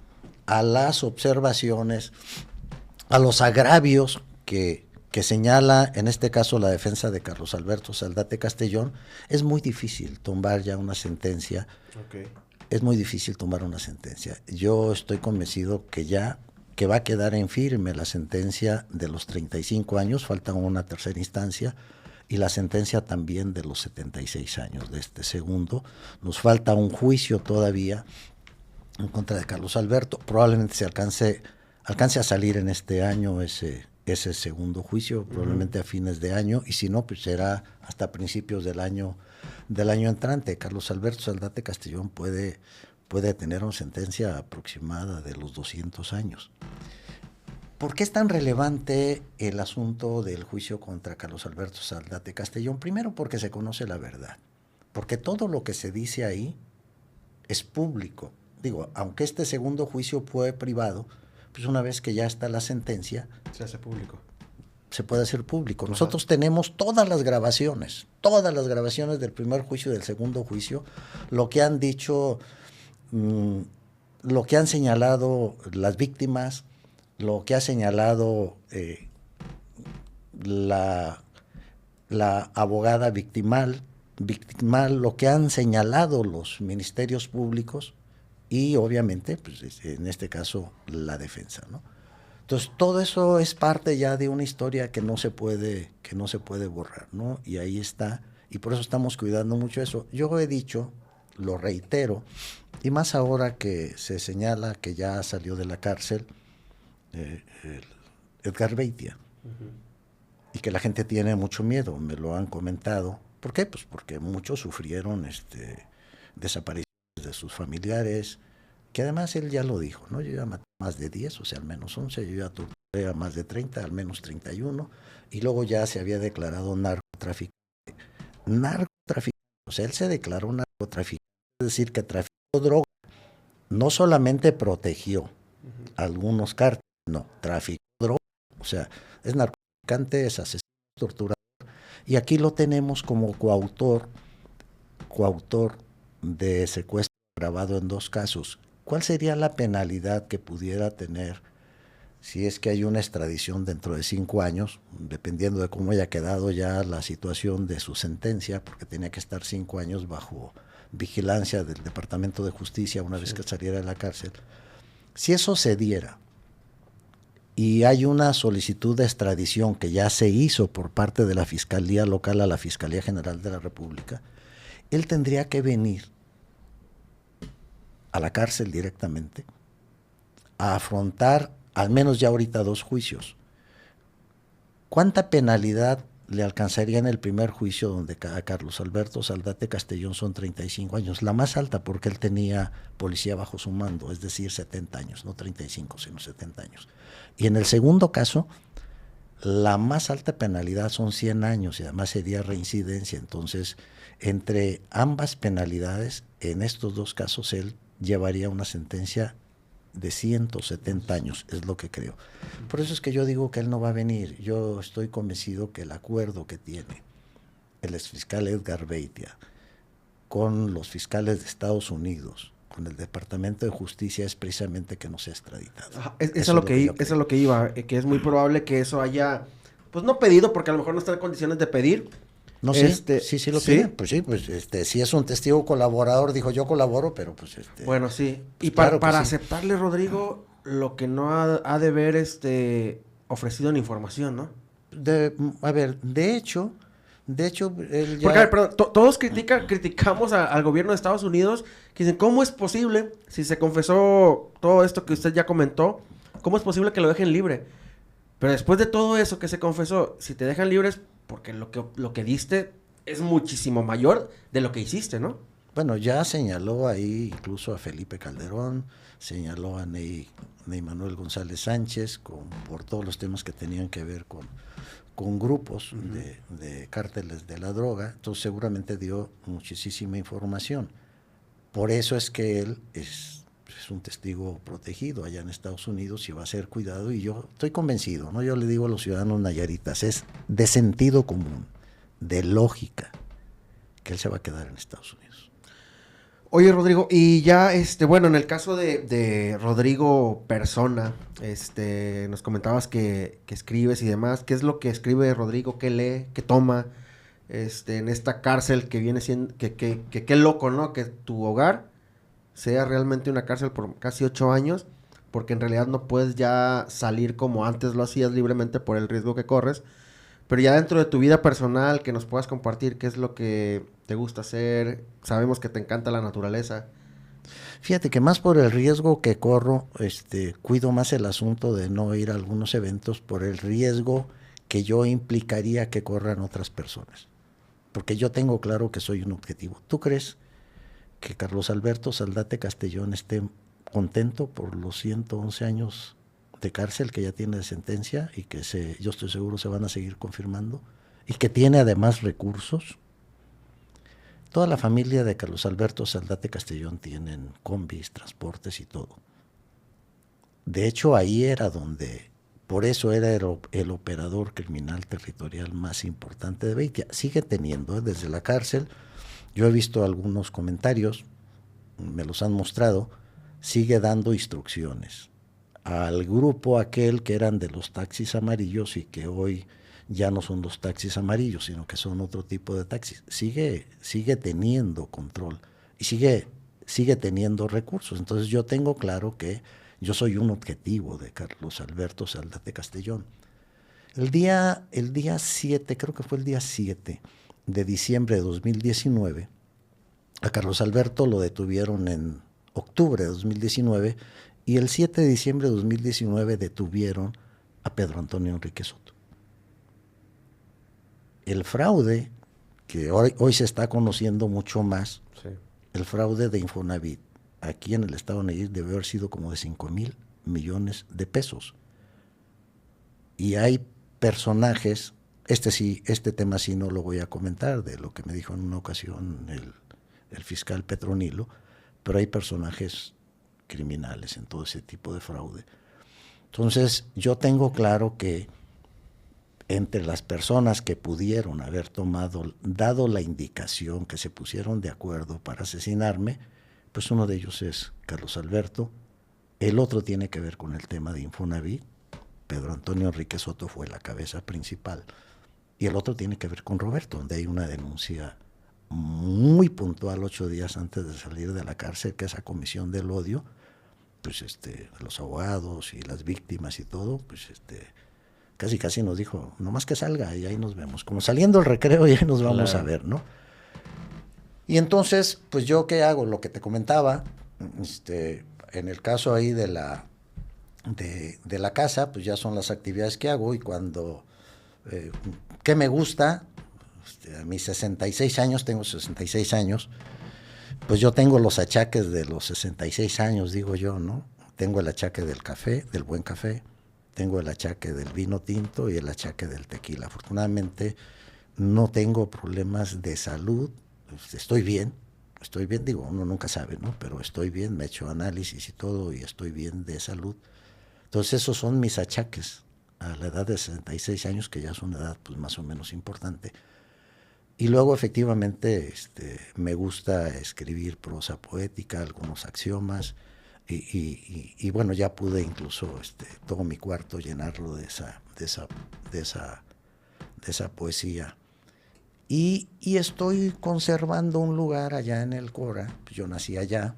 a las observaciones, a los agravios que señala, en este caso, la defensa de Carlos Alberto Saldate Castellón, es muy difícil tumbar ya una sentencia. Okay. Es muy difícil tomar una sentencia. Yo estoy convencido que va a quedar en firme la sentencia de los 35 años, falta una tercera instancia, y la sentencia también de los 76 años de este segundo. Nos falta un juicio todavía en contra de Carlos Alberto. Probablemente se alcance a salir en este año ese segundo juicio, probablemente a fines de año, y si no, pues será hasta principios del año entrante. Carlos Alberto Saldate Castellón puede tener una sentencia aproximada de los 200 años. ¿Por qué es tan relevante el asunto del juicio contra Carlos Alberto Saldate Castellón? Primero, porque se conoce la verdad, porque todo lo que se dice ahí es público. Digo, aunque este segundo juicio fue privado, pues una vez que ya está la sentencia, se hace público. Se puede hacer público. Nosotros tenemos todas las grabaciones del primer juicio y del segundo juicio, lo que han dicho, lo que han señalado las víctimas, lo que ha señalado la abogada victimal, lo que han señalado los ministerios públicos y obviamente, pues, en este caso, la defensa, ¿no? Entonces, todo eso es parte ya de una historia que no se puede borrar, ¿no? Y ahí está, y por eso estamos cuidando mucho eso. Yo he dicho, lo reitero, y más ahora que se señala que ya salió de la cárcel Edgar Beitia, y que la gente tiene mucho miedo, me lo han comentado. ¿Por qué? Pues porque muchos sufrieron desapariciones de sus familiares, que además él ya lo dijo, ¿no? Yo ya maté más de 10, o sea, al menos 11, yo ya torturé a más de 30, al menos 31, y luego ya se había declarado narcotraficante. O sea, él se declaró narcotraficante, es decir, que traficó droga. No solamente protegió algunos cárteles, no, traficó droga. O sea, es narcotraficante, es asesino, torturador, y aquí lo tenemos como coautor de secuestro agravado en 2 casos. ¿Cuál sería la penalidad que pudiera tener si es que hay una extradición dentro de 5 años, dependiendo de cómo haya quedado ya la situación de su sentencia, porque tenía que estar 5 años bajo vigilancia del Departamento de Justicia una vez que saliera de la cárcel. Si eso se diera y hay una solicitud de extradición que ya se hizo por parte de la Fiscalía Local a la Fiscalía General de la República, él tendría que venir a la cárcel directamente a afrontar al menos ya ahorita 2 juicios. ¿Cuánta penalidad le alcanzaría en el primer juicio donde a Carlos Alberto Saldate Castellón son 35 años? La más alta porque él tenía policía bajo su mando, es decir, 70 años, no 35, sino 70 años. Y en el segundo caso, la más alta penalidad son 100 años y además sería reincidencia. Entonces, entre ambas penalidades, en estos 2 casos, él llevaría una sentencia de 170 años, es lo que creo. Por eso es que yo digo que él no va a venir. Yo estoy convencido que el acuerdo que tiene el exfiscal Edgar Beitia con los fiscales de Estados Unidos, con el Departamento de Justicia, es precisamente que no sea extraditado. Eso es lo que iba, que es muy probable que eso haya, pues no pedido, porque a lo mejor no está en condiciones de pedir. No sé, sí lo pide. Pues sí, pues si es un testigo colaborador, dijo yo colaboro, pero pues bueno, sí. Pues y claro para sí. aceptarle, Rodrigo, lo que no ha de ver ofrecido en información, ¿no? A ver, de hecho, él ya... Porque, a ver, perdón, todos criticamos al gobierno de Estados Unidos, que dicen, ¿cómo es posible, si se confesó todo esto que usted ya comentó, cómo es posible que lo dejen libre? Pero después de todo eso que se confesó, si te dejan libres, porque lo que diste es muchísimo mayor de lo que hiciste, ¿no? Bueno, ya señaló ahí incluso a Felipe Calderón, señaló a Ney Manuel González Sánchez por todos los temas que tenían que ver con grupos de cárteles de la droga. Entonces seguramente dio muchísima información. Por eso es que él es un testigo protegido allá en Estados Unidos y va a ser cuidado, y yo estoy convencido, ¿no? Yo le digo a los ciudadanos nayaritas, es de sentido común, de lógica, que él se va a quedar en Estados Unidos. Oye, Rodrigo, y ya, bueno, en el caso de Rodrigo persona, nos comentabas que escribes y demás. ¿Qué es lo que escribe Rodrigo? ¿Qué lee? ¿Qué toma? En esta cárcel que viene siendo, que qué loco, ¿no? Que tu hogar sea realmente una cárcel por casi 8 años, porque en realidad no puedes ya salir como antes lo hacías libremente por el riesgo que corres. Pero ya dentro de tu vida personal, que nos puedas compartir qué es lo que te gusta hacer. Sabemos que te encanta la naturaleza. Fíjate que más por el riesgo que corro, cuido más el asunto de no ir a algunos eventos por el riesgo que yo implicaría que corran otras personas. Porque yo tengo claro que soy un objetivo. ¿Tú crees que Carlos Alberto Saldate Castellón esté contento por los 111 años de cárcel que ya tiene de sentencia y que yo estoy seguro se van a seguir confirmando, y que tiene además recursos? Toda la familia de Carlos Alberto Saldate Castellón tienen combis, transportes y todo. De hecho, ahí era por eso era el operador criminal territorial más importante de Beitia. Sigue teniendo, desde la cárcel. Yo he visto algunos comentarios, me los han mostrado, sigue dando instrucciones al grupo aquel que eran de los taxis amarillos y que hoy ya no son los taxis amarillos, sino que son otro tipo de taxis. Sigue teniendo control y sigue teniendo recursos. Entonces yo tengo claro que yo soy un objetivo de Carlos Alberto Saldate Castellón. El día 7, creo que fue el día 7 de diciembre de 2019, a Carlos Alberto lo detuvieron en octubre de 2019, y el 7 de diciembre de 2019 detuvieron a Pedro Antonio Enrique Soto. El fraude, que hoy se está conociendo mucho más, sí. El fraude de Infonavit, aquí en el estado de Nayarit, debe haber sido como de 5,000 millones de pesos. Y hay personajes, este tema sí no lo voy a comentar, de lo que me dijo en una ocasión el fiscal Petronilo, pero hay personajes criminales en todo ese tipo de fraude. Entonces, yo tengo claro que entre las personas que pudieron haber dado la indicación, que se pusieron de acuerdo para asesinarme, pues uno de ellos es Carlos Alberto, el otro tiene que ver con el tema de Infonavit, Pedro Antonio Enrique Soto fue la cabeza principal. Y el otro tiene que ver con Roberto, donde hay una denuncia muy puntual 8 días antes de salir de la cárcel, que esa comisión del odio, pues los abogados y las víctimas y todo, pues casi nos dijo, nomás que salga y ahí nos vemos, como saliendo el recreo y ahí nos vamos a ver, ¿no? Y entonces, pues yo qué hago, lo que te comentaba, en el caso ahí de la casa, pues ya son las actividades que hago, y cuando, ¿qué me gusta? A mis 66 años, tengo 66 años, pues yo tengo los achaques de los 66 años, digo yo, ¿no? Tengo el achaque del café, del buen café, tengo el achaque del vino tinto y el achaque del tequila. Afortunadamente no tengo problemas de salud, estoy bien, digo, uno nunca sabe, ¿no? Pero estoy bien, me he hecho análisis y todo, y estoy bien de salud. Entonces esos son mis achaques a la edad de 66 años, que ya es una edad pues más o menos importante. Y luego efectivamente me gusta escribir prosa poética, algunos axiomas, y bueno, ya pude incluso todo mi cuarto llenarlo de esa poesía. Y estoy conservando un lugar allá en el Cora. Yo nací allá.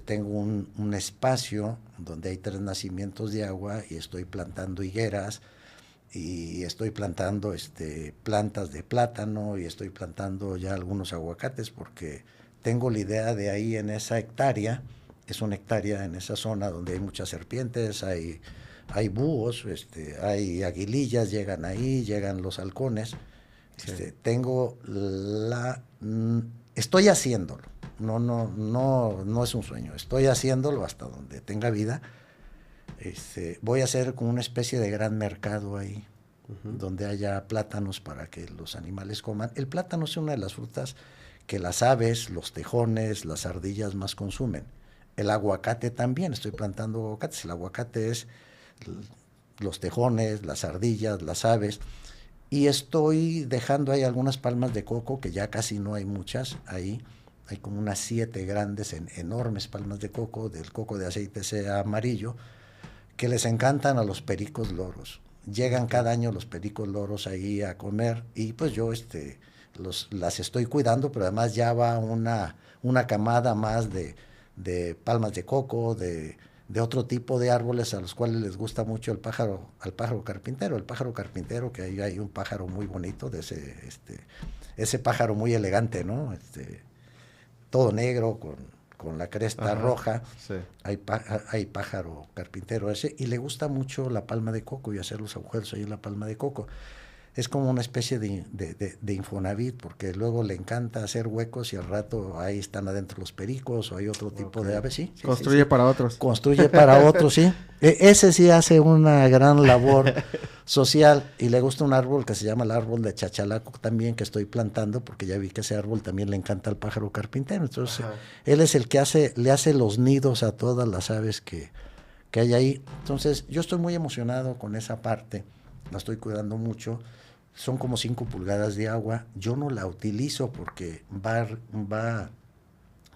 Tengo un espacio donde hay 3 nacimientos de agua, y estoy plantando higueras, y estoy plantando plantas de plátano, y estoy plantando ya algunos aguacates, porque tengo la idea de ahí en esa hectárea, es una hectárea en esa zona donde hay muchas serpientes, hay búhos, hay aguilillas, llegan ahí, llegan los halcones. Sí. Estoy haciéndolo, no es un sueño, estoy haciéndolo hasta donde tenga vida. Voy a hacer como una especie de gran mercado ahí, donde haya plátanos para que los animales coman. El plátano es una de las frutas que las aves, los tejones, las ardillas más consumen. El aguacate también, estoy plantando aguacates. El aguacate es los tejones, las ardillas, las aves. Y estoy dejando ahí algunas palmas de coco, que ya casi no hay muchas ahí. Hay como unas 7 grandes, enormes palmas de coco, del coco de aceite sea amarillo, que les encantan a los pericos loros. Llegan cada año los pericos loros ahí a comer, y pues yo las estoy cuidando, pero además ya va una camada más de palmas de coco, de otro tipo de árboles a los cuales les gusta mucho al pájaro carpintero. El pájaro carpintero, que ahí hay un pájaro muy bonito, de ese pájaro muy elegante, ¿no? Todo negro, con la cresta roja. Sí. Hay pájaro carpintero ese, y le gusta mucho la palma de coco y hacer los agujeros ahí en la palma de coco. Es como una especie de Infonavit, porque luego le encanta hacer huecos, y al rato ahí están adentro los pericos, o hay otro tipo de aves. Sí, construye para otros. Construye para otros, sí. Ese sí hace una gran labor social, y le gusta un árbol que se llama el árbol de chachalaco también, que estoy plantando, porque ya vi que ese árbol también le encanta al pájaro carpintero. Entonces, él es el que le hace los nidos a todas las aves que hay ahí. Entonces, yo estoy muy emocionado con esa parte, la estoy cuidando mucho. Son como 5 pulgadas de agua. Yo no la utilizo porque va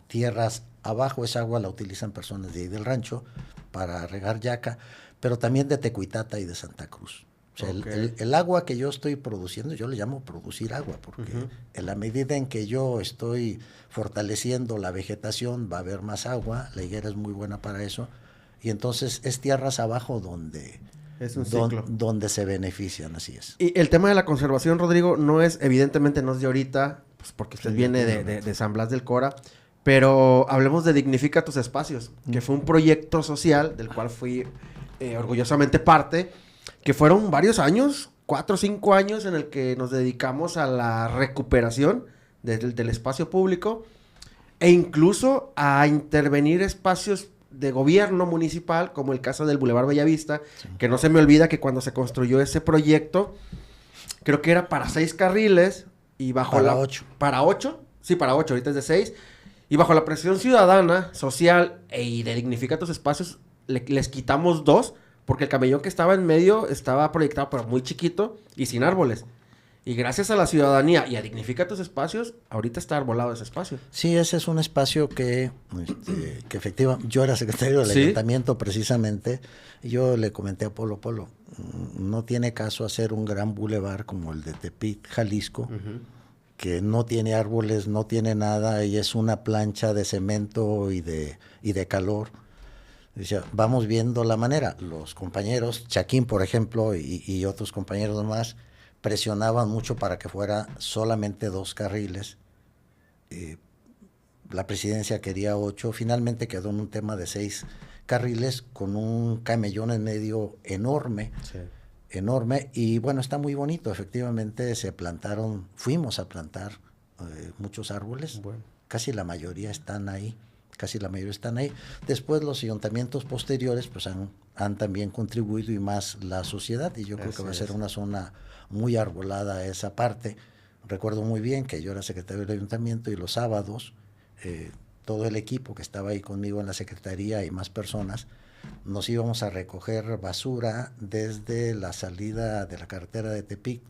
tierras abajo. Esa agua la utilizan personas de ahí del rancho para regar yaca, pero también de Tecuitata y de Santa Cruz. O sea, el agua que yo estoy produciendo, yo le llamo producir agua, porque en la medida en que yo estoy fortaleciendo la vegetación, va a haber más agua. La higuera es muy buena para eso, y entonces es tierras abajo donde... Es un ciclo. Donde se benefician, así es. Y el tema de la conservación, Rodrigo, evidentemente no es de ahorita, pues porque usted viene de San Blas del Cora, pero hablemos de Dignifica tus Espacios, que fue un proyecto social del cual fui orgullosamente parte, que fueron varios años, 4 o 5 años, en el que nos dedicamos a la recuperación del espacio público, e incluso a intervenir espacios de gobierno municipal, como el caso del Boulevard Bellavista, que no se me olvida que cuando se construyó ese proyecto, creo que era para 6 carriles, y bajo para 8. ¿Para 8? Sí, para 8, ahorita es de 6, y bajo la presión ciudadana, social, y de Dignifica tus Espacios, les quitamos 2, porque el camellón que estaba en medio estaba proyectado, pero muy chiquito, y sin árboles. Y gracias a la ciudadanía y a Dignifica tus Espacios, ahorita está arbolado ese espacio. Sí, ese es un espacio que efectivamente, yo era secretario del ayuntamiento precisamente, y yo le comenté a Polo, no tiene caso hacer un gran bulevar como el de Tepic, Jalisco, que no tiene árboles, no tiene nada, y es una plancha de cemento y de calor. Decía, vamos viendo la manera. Los compañeros, Chaquín, por ejemplo, y otros compañeros más, presionaban mucho para que fuera solamente 2 carriles. La presidencia quería 8, finalmente quedó en un tema de 6 carriles con un camellón en medio enorme, enorme, y bueno, está muy bonito. Efectivamente fuimos a plantar muchos árboles, casi la mayoría están ahí. Después los ayuntamientos posteriores pues han también contribuido, y más la sociedad, y yo creo que va a ser una zona muy arbolada esa parte. Recuerdo muy bien que yo era secretario del ayuntamiento, y los sábados todo el equipo que estaba ahí conmigo en la secretaría y más personas nos íbamos a recoger basura desde la salida de la carretera de Tepic,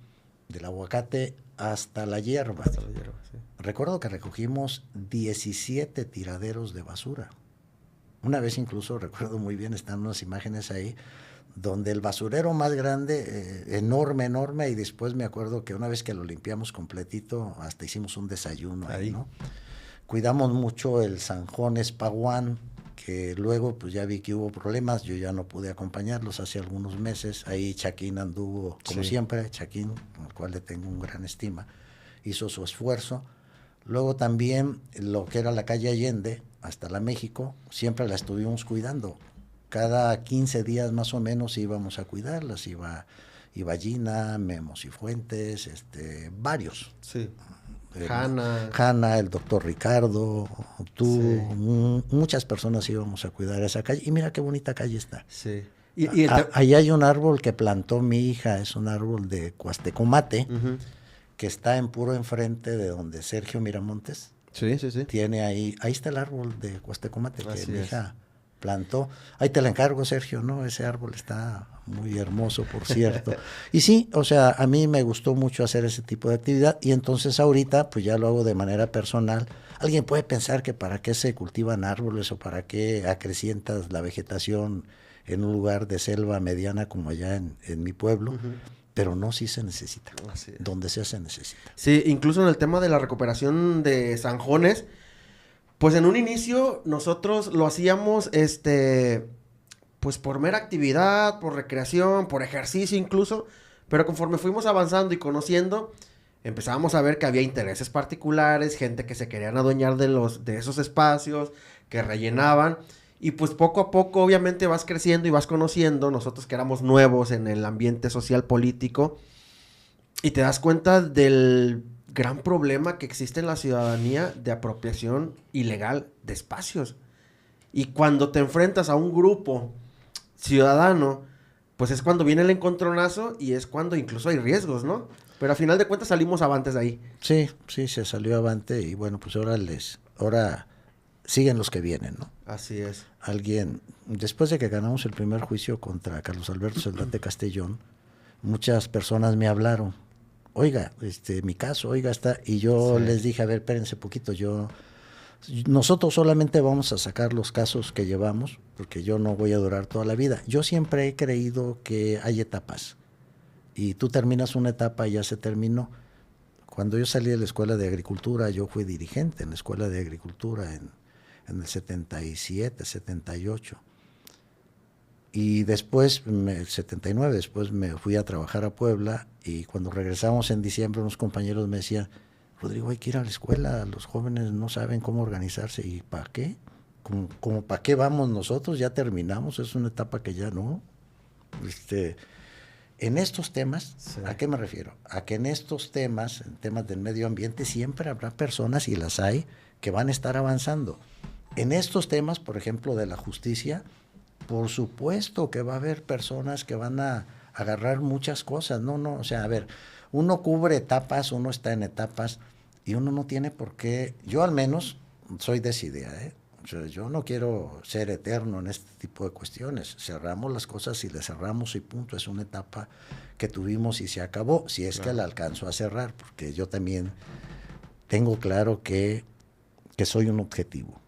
del Aguacate, hasta la Hierba. Sí. Recuerdo que recogimos 17 tiraderos de basura. Una vez incluso, recuerdo muy bien, están unas imágenes ahí, donde el basurero más grande, enorme, y después me acuerdo que una vez que lo limpiamos completito, hasta hicimos un desayuno ahí, ¿no? Cuidamos mucho el Zanjón Espaguán, que luego pues ya vi que hubo problemas, yo ya no pude acompañarlos hace algunos meses. Ahí Chaquín anduvo, como siempre, Chaquín, al cual le tengo un gran estima, hizo su esfuerzo. Luego también lo que era la calle Allende, hasta la México, siempre la estuvimos cuidando. Cada 15 días más o menos íbamos a cuidarlas, iba Gina, Memo Cifuentes, varios. Sí. Hanna, el doctor Ricardo, tú, muchas personas íbamos a cuidar esa calle, y mira qué bonita calle está. Sí. Ahí hay un árbol que plantó mi hija, es un árbol de cuastecomate, que está en puro enfrente de donde Sergio Miramontes. Sí. Tiene ahí está el árbol de cuastecomate que mi hija plantó. Ahí te la encargo, Sergio, ¿no? Ese árbol está muy hermoso, por cierto. Y sí, o sea, a mí me gustó mucho hacer ese tipo de actividad, y entonces ahorita pues ya lo hago de manera personal. Alguien puede pensar que para qué se cultivan árboles o para qué acrecientas la vegetación en un lugar de selva mediana como allá en mi pueblo, pero no, sí se necesita. Donde sea se necesita. Sí, incluso en el tema de la recuperación de zanjones, pues en un inicio nosotros lo hacíamos, pues por mera actividad, por recreación, por ejercicio incluso, pero conforme fuimos avanzando y conociendo, empezábamos a ver que había intereses particulares, gente que se querían adueñar de esos espacios, que rellenaban, y pues poco a poco obviamente vas creciendo y vas conociendo, nosotros que éramos nuevos en el ambiente social político, y te das cuenta del gran problema que existe en la ciudadanía de apropiación ilegal de espacios. Y cuando te enfrentas a un grupo ciudadano, pues es cuando viene el encontronazo, y es cuando incluso hay riesgos, ¿no? Pero a final de cuentas salimos avantes de ahí. Sí, se salió avante, y bueno, pues ahora siguen los que vienen, ¿no? Así es. Después de que ganamos el primer juicio contra Carlos Alberto Celdate Castellón, muchas personas me hablaron, oiga, mi caso, oiga, está, y yo les dije, a ver, espérense poquito, nosotros solamente vamos a sacar los casos que llevamos, porque yo no voy a durar toda la vida. Yo siempre he creído que hay etapas, y tú terminas una etapa y ya se terminó. Cuando yo salí de la Escuela de Agricultura, yo fui dirigente en la Escuela de Agricultura en el 77, 78. Y después, el 79, después me fui a trabajar a Puebla, y cuando regresamos en diciembre, unos compañeros me decían, Rodrigo, hay que ir a la escuela, los jóvenes no saben cómo organizarse. ¿Y para qué? ¿Cómo para qué vamos nosotros? Ya terminamos, es una etapa que ya no. En estos temas, ¿a qué me refiero? A que en estos temas, en temas del medio ambiente, siempre habrá personas, y las hay, que van a estar avanzando. En estos temas, por ejemplo, de la justicia, por supuesto que va a haber personas que van a agarrar muchas cosas. No, o sea, a ver, uno cubre etapas, uno está en etapas, y uno no tiene por qué, yo al menos soy de esa idea, O sea, yo no quiero ser eterno en este tipo de cuestiones. Cerramos las cosas y le cerramos y punto. Es una etapa que tuvimos y se acabó, si es que la alcanzo a cerrar, porque yo también tengo claro que soy un objetivo.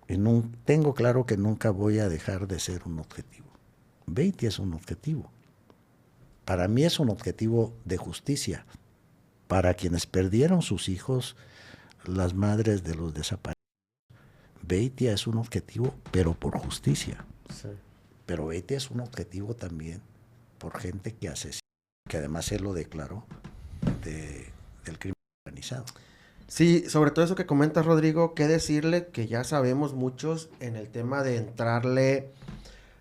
Y tengo claro que nunca voy a dejar de ser un objetivo. Beitty es un objetivo. Para mí es un objetivo de justicia. Para quienes perdieron sus hijos, las madres de los desaparecidos, Beitty es un objetivo, pero por justicia. Sí. Pero Beitty es un objetivo también por gente que asesina, que además él lo declaró, del crimen organizado. Sí, sobre todo eso que comentas, Rodrigo, qué decirle que ya sabemos muchos en el tema de entrarle,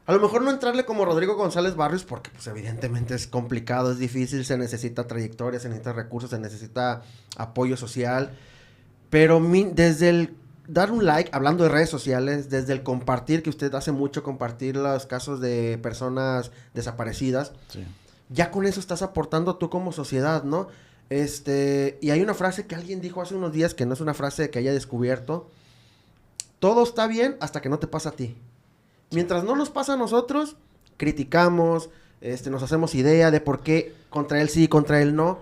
a lo mejor no entrarle como Rodrigo González Barrios, porque pues evidentemente es complicado, es difícil, se necesita trayectoria, se necesita recursos, se necesita apoyo social, pero desde el dar un like, hablando de redes sociales, desde el compartir, que usted hace mucho, compartir los casos de personas desaparecidas, sí. Ya con eso estás aportando tú como sociedad, ¿no? Y hay una frase que alguien dijo hace unos días, que no es una frase que haya descubierto: todo está bien hasta que no te pasa a ti. Mientras no nos pasa a nosotros, criticamos, nos hacemos idea de por qué contra él sí, contra él no,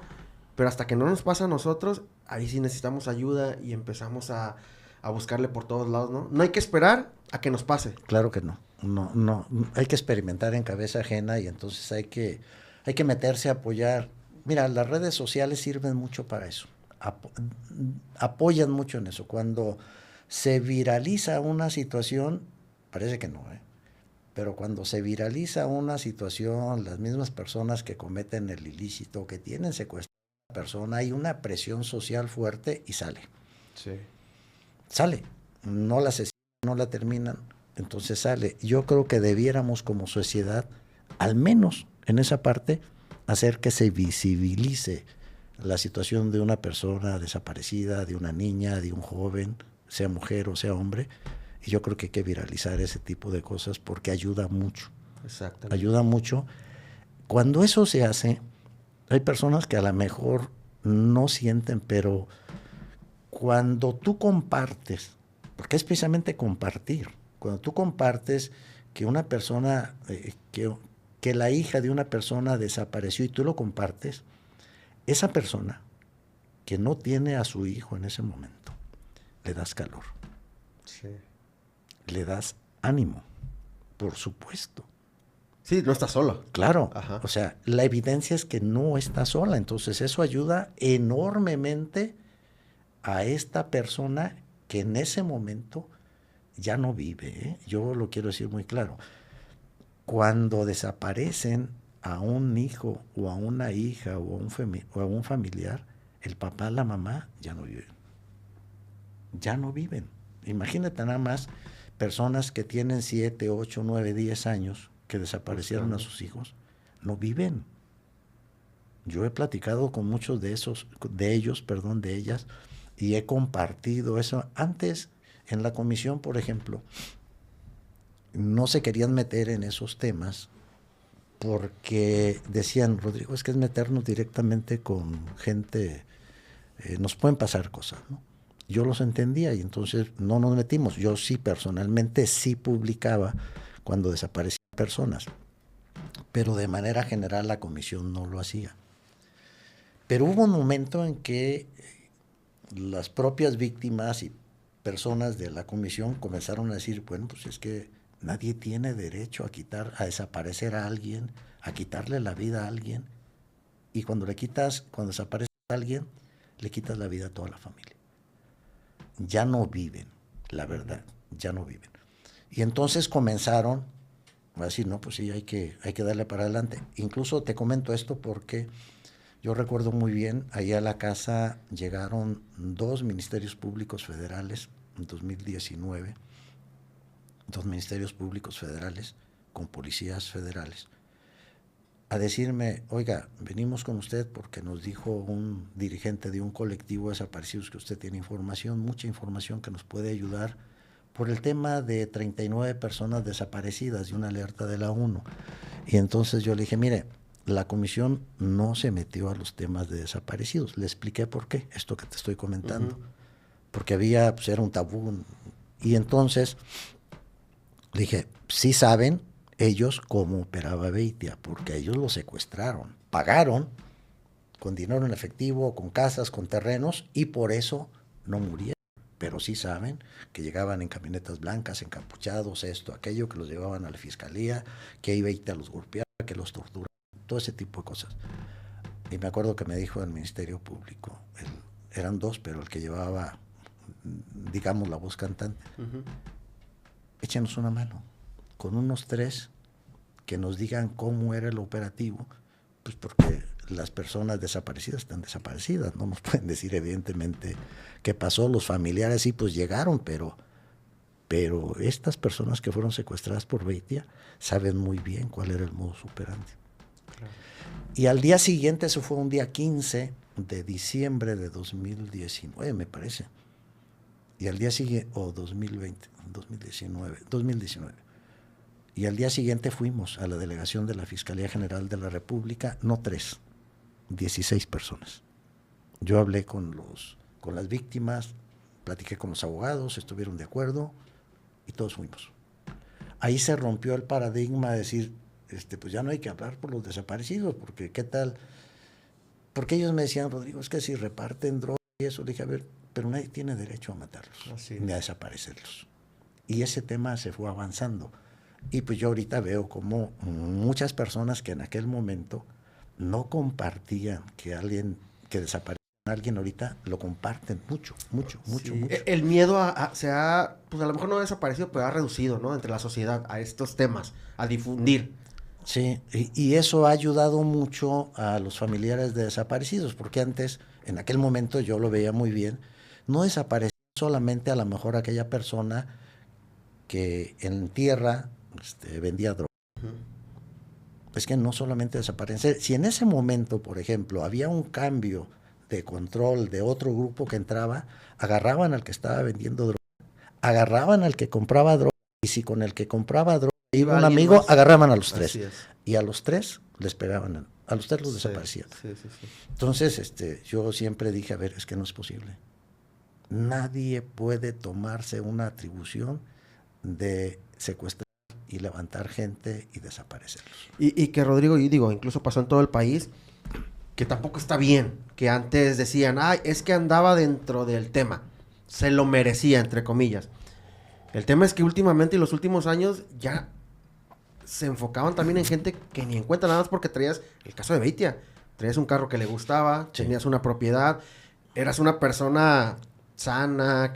pero hasta que no nos pasa a nosotros, ahí sí necesitamos ayuda y empezamos a buscarle por todos lados, ¿no? No hay que esperar a que nos pase. Claro que no. No, hay que experimentar en cabeza ajena y entonces hay que meterse a apoyar. Mira, las redes sociales sirven mucho para eso. Apoyan mucho en eso. Cuando se viraliza una situación, parece que no, pero cuando se viraliza una situación, las mismas personas que cometen el ilícito, que tienen secuestrada a una persona, hay una presión social fuerte y sale. Sí. Sale. No la asesinan, no la terminan, entonces sale. Yo creo que debiéramos como sociedad, al menos en esa parte, hacer que se visibilice la situación de una persona desaparecida, de una niña, de un joven, sea mujer o sea hombre, y yo creo que hay que viralizar ese tipo de cosas porque ayuda mucho. Exactamente. Ayuda mucho. Cuando eso se hace, hay personas que a lo mejor no sienten, pero cuando tú compartes, porque es precisamente compartir, cuando tú compartes que una persona, que la hija de una persona desapareció y tú lo compartes, esa persona que no tiene a su hijo en ese momento, le das calor. Sí. Le das ánimo, por supuesto. Sí, no está solo. Claro. Ajá. O sea, la evidencia es que no está sola. Entonces eso ayuda enormemente a esta persona que en ese momento ya no vive. Yo lo quiero decir muy claro. Cuando desaparecen a un hijo o a una hija o a un familiar, el papá, la mamá ya no viven. Ya no viven. Imagínate nada más personas que tienen 7, 8, 9, 10 años que desaparecieron a sus hijos, no viven. Yo he platicado con muchos de ellas, y he compartido eso. Antes, en la comisión, por ejemplo, no se querían meter en esos temas porque decían, Rodrigo, es que es meternos directamente con gente, nos pueden pasar cosas, ¿no? Yo los entendía y entonces no nos metimos. Yo sí, personalmente, sí publicaba cuando desaparecían personas, pero de manera general la comisión no lo hacía. Pero hubo un momento en que las propias víctimas y personas de la comisión comenzaron a decir, bueno, pues es que nadie tiene derecho a desaparecer a alguien, a quitarle la vida a alguien, y cuando desaparece a alguien, le quitas la vida a toda la familia. Ya no viven, la verdad, ya no viven. Y entonces comenzaron a decir, no, pues sí, hay que darle para adelante. Incluso te comento esto porque yo recuerdo muy bien, ahí a la casa llegaron 2 ministerios públicos federales en 2019, 2 ministerios públicos federales con policías federales, a decirme, oiga, venimos con usted porque nos dijo un dirigente de un colectivo de desaparecidos que usted tiene información, mucha información que nos puede ayudar por el tema de 39 personas desaparecidas y una alerta de la ONU. Y entonces yo le dije, mire, la comisión no se metió a los temas de desaparecidos. Le expliqué por qué, esto que te estoy comentando. Porque era un tabú Y entonces dije, sí saben ellos cómo operaba Beitia, porque ellos lo secuestraron, pagaron con dinero en efectivo, con casas, con terrenos, y por eso no murieron. Pero sí saben que llegaban en camionetas blancas, encapuchados, esto, aquello, que los llevaban a la fiscalía, que ahí Beitia los golpeaba, que los torturaba, todo ese tipo de cosas. Y me acuerdo que me dijo el Ministerio Público, eran dos, pero el que llevaba, digamos, la voz cantante, échenos una mano, con unos 3 que nos digan cómo era el operativo, pues porque las personas desaparecidas están desaparecidas, no nos pueden decir evidentemente qué pasó, los familiares sí pues llegaron, pero estas personas que fueron secuestradas por Beitia saben muy bien cuál era el modus operandi. Claro. Y al día siguiente, eso fue un día 15 de diciembre de 2019, me parece, y al día siguiente, o 2019, y al día siguiente fuimos a la delegación de la Fiscalía General de la República, no 3, 16 personas. Yo hablé con las víctimas, platiqué con los abogados, estuvieron de acuerdo y todos fuimos. Ahí se rompió el paradigma de decir, pues ya no hay que hablar por los desaparecidos, porque qué tal, porque ellos me decían, Rodrigo, es que si reparten droga y eso, le dije, a ver, pero nadie tiene derecho a matarlos, ni a desaparecerlos. Y ese tema se fue avanzando. Y pues yo ahorita veo como muchas personas que en aquel momento no compartían que desapareció a alguien, ahorita lo comparten mucho. El miedo se ha, pues a lo mejor no ha desaparecido, pero ha reducido, ¿no? Entre la sociedad a estos temas, a difundir. Sí, y eso ha ayudado mucho a los familiares de desaparecidos, porque antes, en aquel momento yo lo veía muy bien, no desaparecía solamente a lo mejor aquella persona que en tierra vendía droga. Es que no solamente desaparecer. Si en ese momento, por ejemplo, había un cambio de control de otro grupo que entraba, agarraban al que estaba vendiendo droga, agarraban al que compraba droga, y si con el que compraba droga iba un amigo, más, agarraban a los 3. Y a los 3 les pegaban, a los 3 los desaparecían. Sí. Entonces, yo siempre dije, a ver, es que no es posible. Nadie puede tomarse una atribución de secuestrar y levantar gente y desaparecerlos. Y que Rodrigo, y digo, incluso pasó en todo el país, que tampoco está bien, que antes decían, ay, es que andaba dentro del tema, se lo merecía, entre comillas. El tema es que últimamente y los últimos años ya se enfocaban también en gente que ni en cuenta, nada más porque traías, el caso de Beitia, traías un carro que le gustaba, tenías una propiedad, eras una persona sana,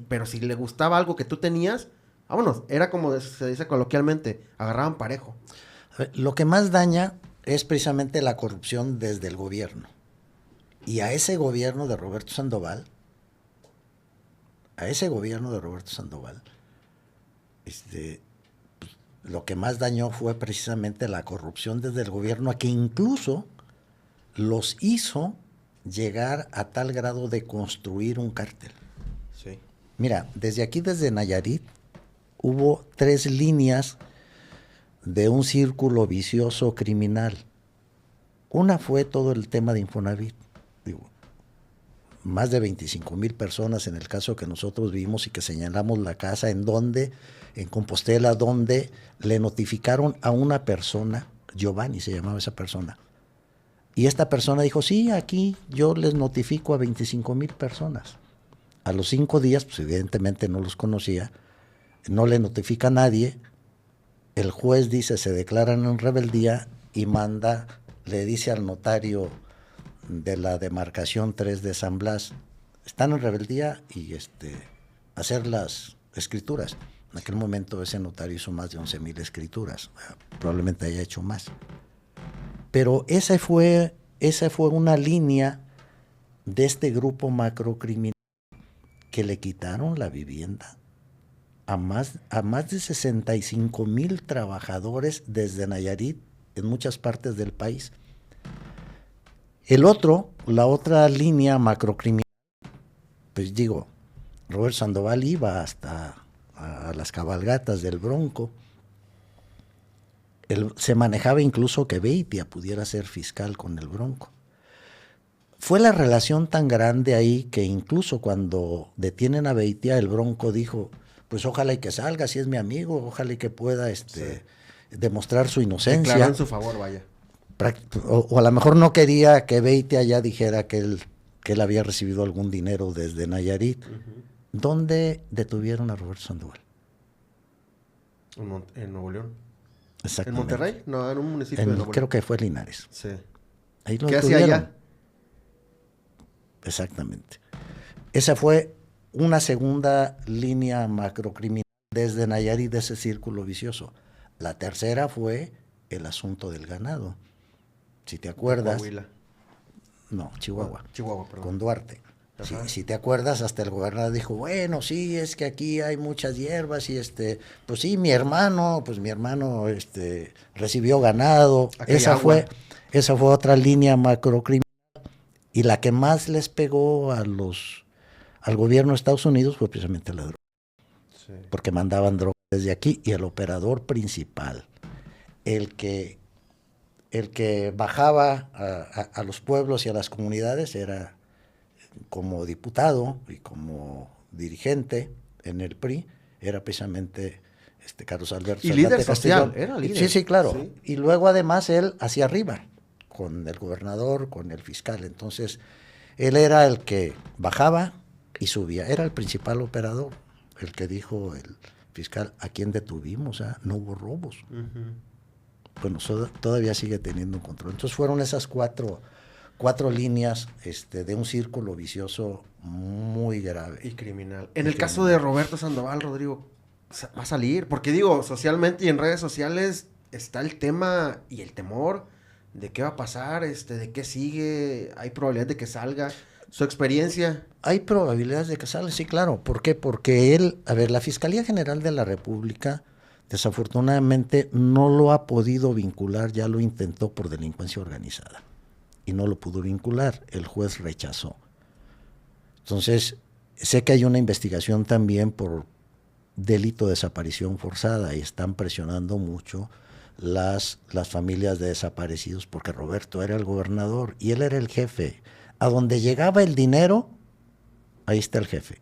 pero si le gustaba algo que tú tenías, vámonos, era como se dice coloquialmente, agarraban parejo. Lo que más daña es precisamente la corrupción desde el gobierno. Y a ese gobierno de Roberto Sandoval, lo que más dañó fue precisamente la corrupción desde el gobierno, a que incluso los hizo llegar a tal grado de construir un cártel. Sí. Mira, desde Nayarit, hubo 3 líneas de un círculo vicioso criminal. Una fue todo el tema de Infonavit. Más de 25,000 personas en el caso que nosotros vimos y que señalamos la casa en Compostela, donde le notificaron a una persona, Giovanni se llamaba esa persona, y esta persona dijo, sí, aquí yo les notifico a 25,000 personas. A los 5 días, pues evidentemente no los conocía, no le notifica a nadie, el juez dice, se declaran en rebeldía y le dice al notario de la demarcación 3 de San Blas, están en rebeldía y hacer las escrituras. En aquel momento ese notario hizo más de 11,000 escrituras, probablemente haya hecho más. Pero esa fue una línea de este grupo macrocriminal que le quitaron la vivienda a más de 65,000 trabajadores desde Nayarit en muchas partes del país. La otra línea macrocriminal, pues digo, Roberto Sandoval iba hasta a las cabalgatas del Bronco. Se manejaba incluso que Beitia pudiera ser fiscal con el Bronco. Fue la relación tan grande ahí que incluso cuando detienen a Beitia, el Bronco dijo, pues ojalá y que salga, si es mi amigo, ojalá y que pueda Sí. demostrar su inocencia. Declaró en su favor, vaya. O a lo mejor no quería que Beitia ya dijera que él había recibido algún dinero desde Nayarit. ¿Dónde detuvieron a Roberto Sandoval? En Nuevo León. ¿En Exactamente. Monterrey? No, en un municipio de Nuevo León. Creo que fue Linares. Sí. Ahí lo ¿Qué hacía detuvieron. allá? Exactamente. Esa fue una segunda línea macrocriminal desde Nayarit, de ese círculo vicioso. La tercera fue el asunto del ganado. Si te acuerdas. Coahuila. No, Chihuahua. Ah, Chihuahua, perdón. Con Duarte. Ajá. Si te acuerdas, hasta el gobernador dijo, bueno, sí, es que aquí hay muchas hierbas y pues sí, mi hermano recibió ganado. Aquí hay Esa agua. fue otra línea macrocriminal. Y la que más les pegó al gobierno de Estados Unidos fue precisamente la droga. Sí. Porque mandaban drogas desde aquí, y el operador principal, el que bajaba a los pueblos y a las comunidades, era como diputado y como dirigente en el PRI, era precisamente Carlos Alberto Y Saldate líder social, Castellón. era líder. Sí, sí, claro. Sí. Y luego además él hacia arriba, con el gobernador, con el fiscal. Entonces, él era el que bajaba y subía, era el principal operador, el que dijo el fiscal, ¿a quién detuvimos? No hubo robos. Bueno, todavía sigue teniendo un control. Entonces fueron esas cuatro líneas de un círculo vicioso muy grave. Y criminal. En el caso de Roberto Sandoval, Rodrigo, ¿va a salir? Porque digo, socialmente y en redes sociales está el tema y el temor de qué va a pasar, de qué sigue, hay probabilidad de que salga. Su experiencia. Hay probabilidades de que salga, sí, claro. ¿Por qué? Porque la Fiscalía General de la República, desafortunadamente, no lo ha podido vincular, ya lo intentó por delincuencia organizada. Y no lo pudo vincular, el juez rechazó. Entonces, sé que hay una investigación también por delito de desaparición forzada y están presionando mucho las familias de desaparecidos, porque Roberto era el gobernador y él era el jefe. A donde llegaba el dinero, ahí está el jefe.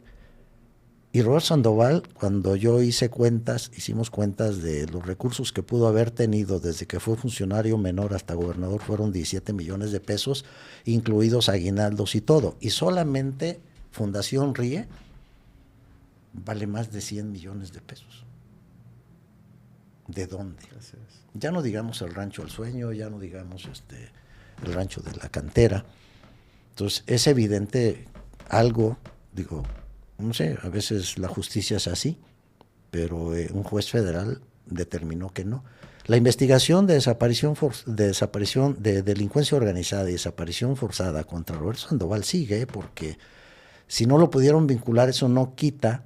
Y Roberto Sandoval, cuando hicimos cuentas de los recursos que pudo haber tenido desde que fue funcionario menor hasta gobernador, fueron 17 millones de pesos, incluidos aguinaldos y todo. Y solamente Fundación RIE vale más de 100 millones de pesos. ¿De dónde? Así es. Ya no digamos el Rancho El Sueño, ya no digamos el Rancho de la Cantera. Entonces, es evidente algo, no sé, a veces la justicia es así, pero un juez federal determinó que no. La investigación de de delincuencia organizada y desaparición forzada contra Roberto Sandoval sigue, porque si no lo pudieron vincular, eso no quita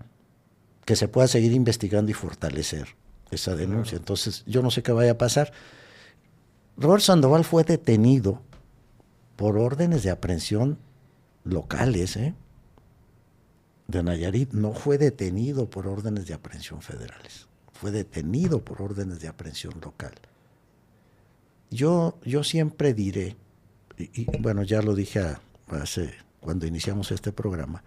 que se pueda seguir investigando y fortalecer esa denuncia. Claro. Entonces, yo no sé qué vaya a pasar. Roberto Sandoval fue detenido por órdenes de aprehensión locales, de Nayarit. No fue detenido por órdenes de aprehensión federales, fue detenido por órdenes de aprehensión local. Yo siempre diré, y bueno, ya lo dije cuando iniciamos este programa,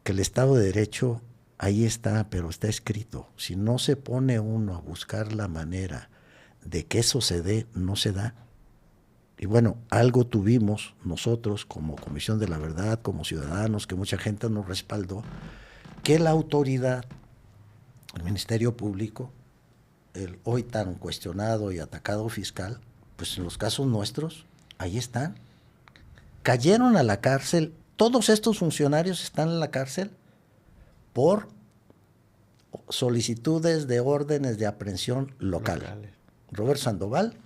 que el Estado de Derecho ahí está, pero está escrito. Si no se pone uno a buscar la manera de que eso se dé, no se da. Y bueno, algo tuvimos nosotros como Comisión de la Verdad, como ciudadanos, que mucha gente nos respaldó, que la autoridad, el Ministerio Público, el hoy tan cuestionado y atacado fiscal, pues en los casos nuestros, ahí están. Cayeron a la cárcel, todos estos funcionarios están en la cárcel por solicitudes de órdenes de aprehensión local. Roberto Sandoval,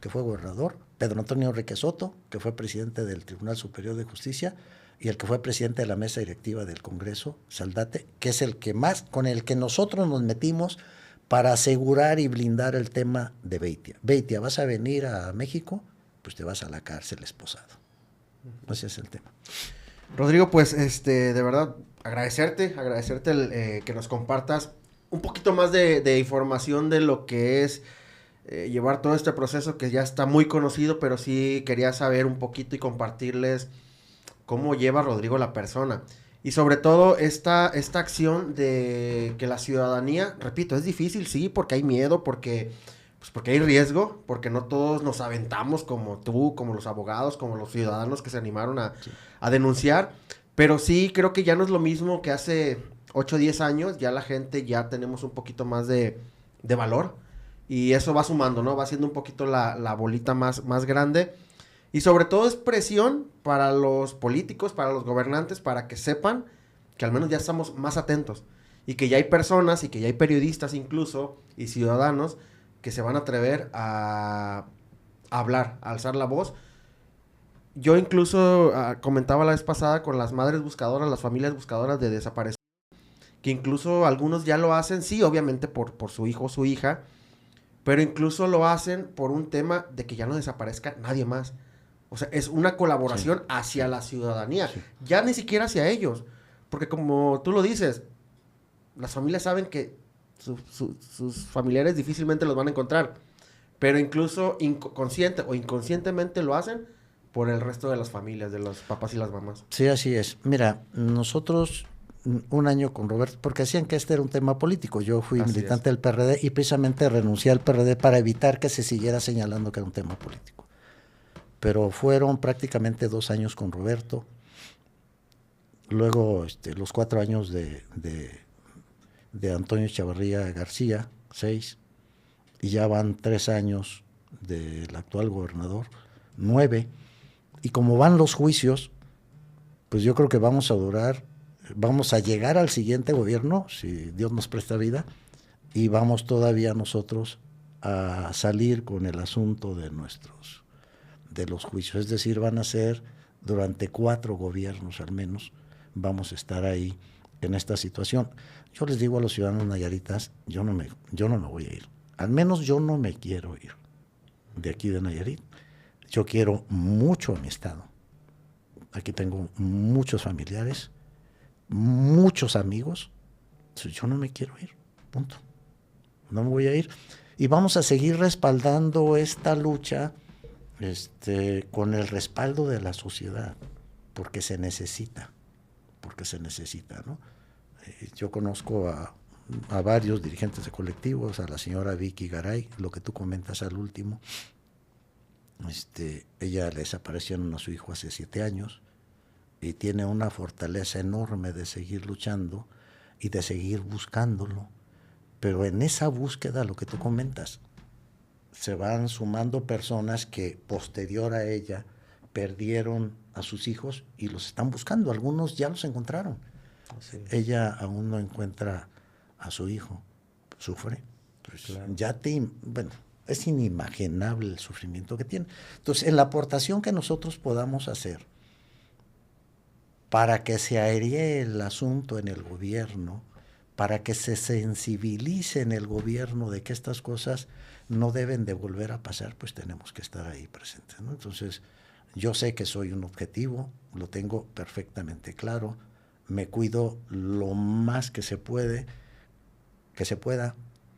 que fue gobernador, Pedro Antonio Enrique Soto, que fue presidente del Tribunal Superior de Justicia, y el que fue presidente de la mesa directiva del Congreso, Saldate, que es el que más, con el que nosotros nos metimos para asegurar y blindar el tema de Beitia. Beitia, ¿vas a venir a México? Pues te vas a la cárcel esposado. Ese es el tema. Rodrigo, pues, de verdad, agradecerte que nos compartas un poquito más de información de lo que es llevar todo este proceso que ya está muy conocido, pero sí quería saber un poquito y compartirles cómo lleva Rodrigo la persona. Y sobre todo esta acción de que la ciudadanía, repito, es difícil, sí, porque hay miedo, porque hay riesgo, porque no todos nos aventamos como tú, como los abogados, como los ciudadanos que se animaron a denunciar. Pero sí, creo que ya no es lo mismo que hace 8 o 10 años. Ya la gente, ya tenemos un poquito más de valor. Y eso va sumando, ¿no? Va haciendo un poquito la bolita más grande. Y sobre todo es presión para los políticos, para los gobernantes, para que sepan que al menos ya estamos más atentos. Y que ya hay personas y que ya hay periodistas incluso y ciudadanos que se van a atrever a hablar, a alzar la voz. Yo incluso comentaba la vez pasada con las madres buscadoras, las familias buscadoras de desaparecidos, que incluso algunos ya lo hacen, sí, obviamente por su hijo o su hija, pero incluso lo hacen por un tema de que ya no desaparezca nadie más. O sea, es una colaboración hacia la ciudadanía, ya ni siquiera hacia ellos, porque como tú lo dices, las familias saben que sus familiares difícilmente los van a encontrar, pero incluso consciente o inconscientemente lo hacen por el resto de las familias, de los papás y las mamás. Sí, así es. Mira, nosotros un año con Roberto, porque decían que este era un tema político. Yo fui militante del PRD y precisamente renuncié al PRD para evitar que se siguiera señalando que era un tema político. Pero fueron prácticamente 2 años con Roberto. Luego los 4 años de Antonio Chavarría García, 6. Y ya van 3 años del actual gobernador, 9. Y como van los juicios, pues yo creo que vamos a llegar al siguiente gobierno, si Dios nos presta vida, y vamos todavía nosotros a salir con el asunto de los juicios. Es decir, van a ser durante 4 gobiernos al menos, vamos a estar ahí en esta situación. Yo les digo a los ciudadanos nayaritas, yo no me voy a ir. Al menos yo no me quiero ir de aquí de Nayarit. Yo quiero mucho a mi estado. Aquí tengo muchos familiares, muchos amigos. Yo no me quiero ir, punto. No me voy a ir. Y vamos a seguir respaldando esta lucha con el respaldo de la sociedad, porque se necesita, ¿no? Yo conozco a varios dirigentes de colectivos, a la señora Vicky Garay, lo que tú comentas al último. Ella le desaparecieron a su hijo hace 7 años y tiene una fortaleza enorme de seguir luchando y de seguir buscándolo. Pero en esa búsqueda, lo que tú comentas, se van sumando personas que posterior a ella perdieron a sus hijos y los están buscando. Algunos ya los encontraron. Sí. Ella aún no encuentra a su hijo, sufre. Pues claro. Bueno, es inimaginable el sufrimiento que tiene. Entonces, en la aportación que nosotros podamos hacer para que se airee el asunto en el gobierno, para que se sensibilice en el gobierno de que estas cosas no deben de volver a pasar, pues tenemos que estar ahí presentes, ¿no? Entonces, yo sé que soy un objetivo, lo tengo perfectamente claro, me cuido lo más que se pueda,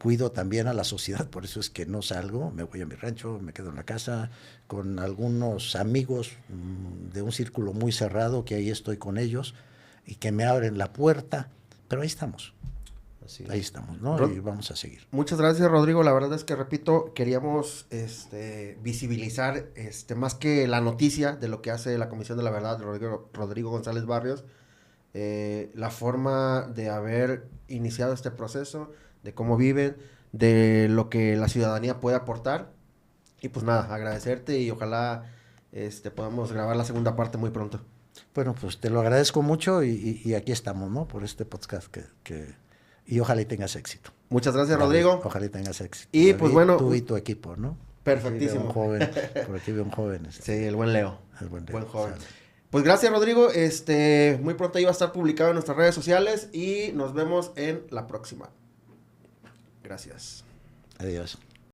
cuido también a la sociedad, por eso es que no salgo, me voy a mi rancho, me quedo en la casa con algunos amigos de un círculo muy cerrado, que ahí estoy con ellos y que me abren la puerta, pero ahí estamos. Ahí estamos, ¿no? Y vamos a seguir. Muchas gracias, Rodrigo. La verdad es que, repito, queríamos visibilizar más que la noticia de lo que hace la Comisión de la Verdad, Rodrigo González Barrios, la forma de haber iniciado este proceso, de cómo viven, de lo que la ciudadanía puede aportar. Y pues nada, agradecerte y ojalá podamos grabar la segunda parte muy pronto. Bueno, pues te lo agradezco mucho y aquí estamos, ¿no? Por este podcast y ojalá y tengas éxito. Muchas gracias, Rodrigo. Ojalá y tengas éxito. Y David, pues bueno. Tú y tu equipo, ¿no? Perfectísimo. Por aquí veo un joven. Sí, el buen Leo. Buen joven. Pues gracias, Rodrigo. Muy pronto iba a estar publicado en nuestras redes sociales y nos vemos en la próxima. Gracias. Adiós.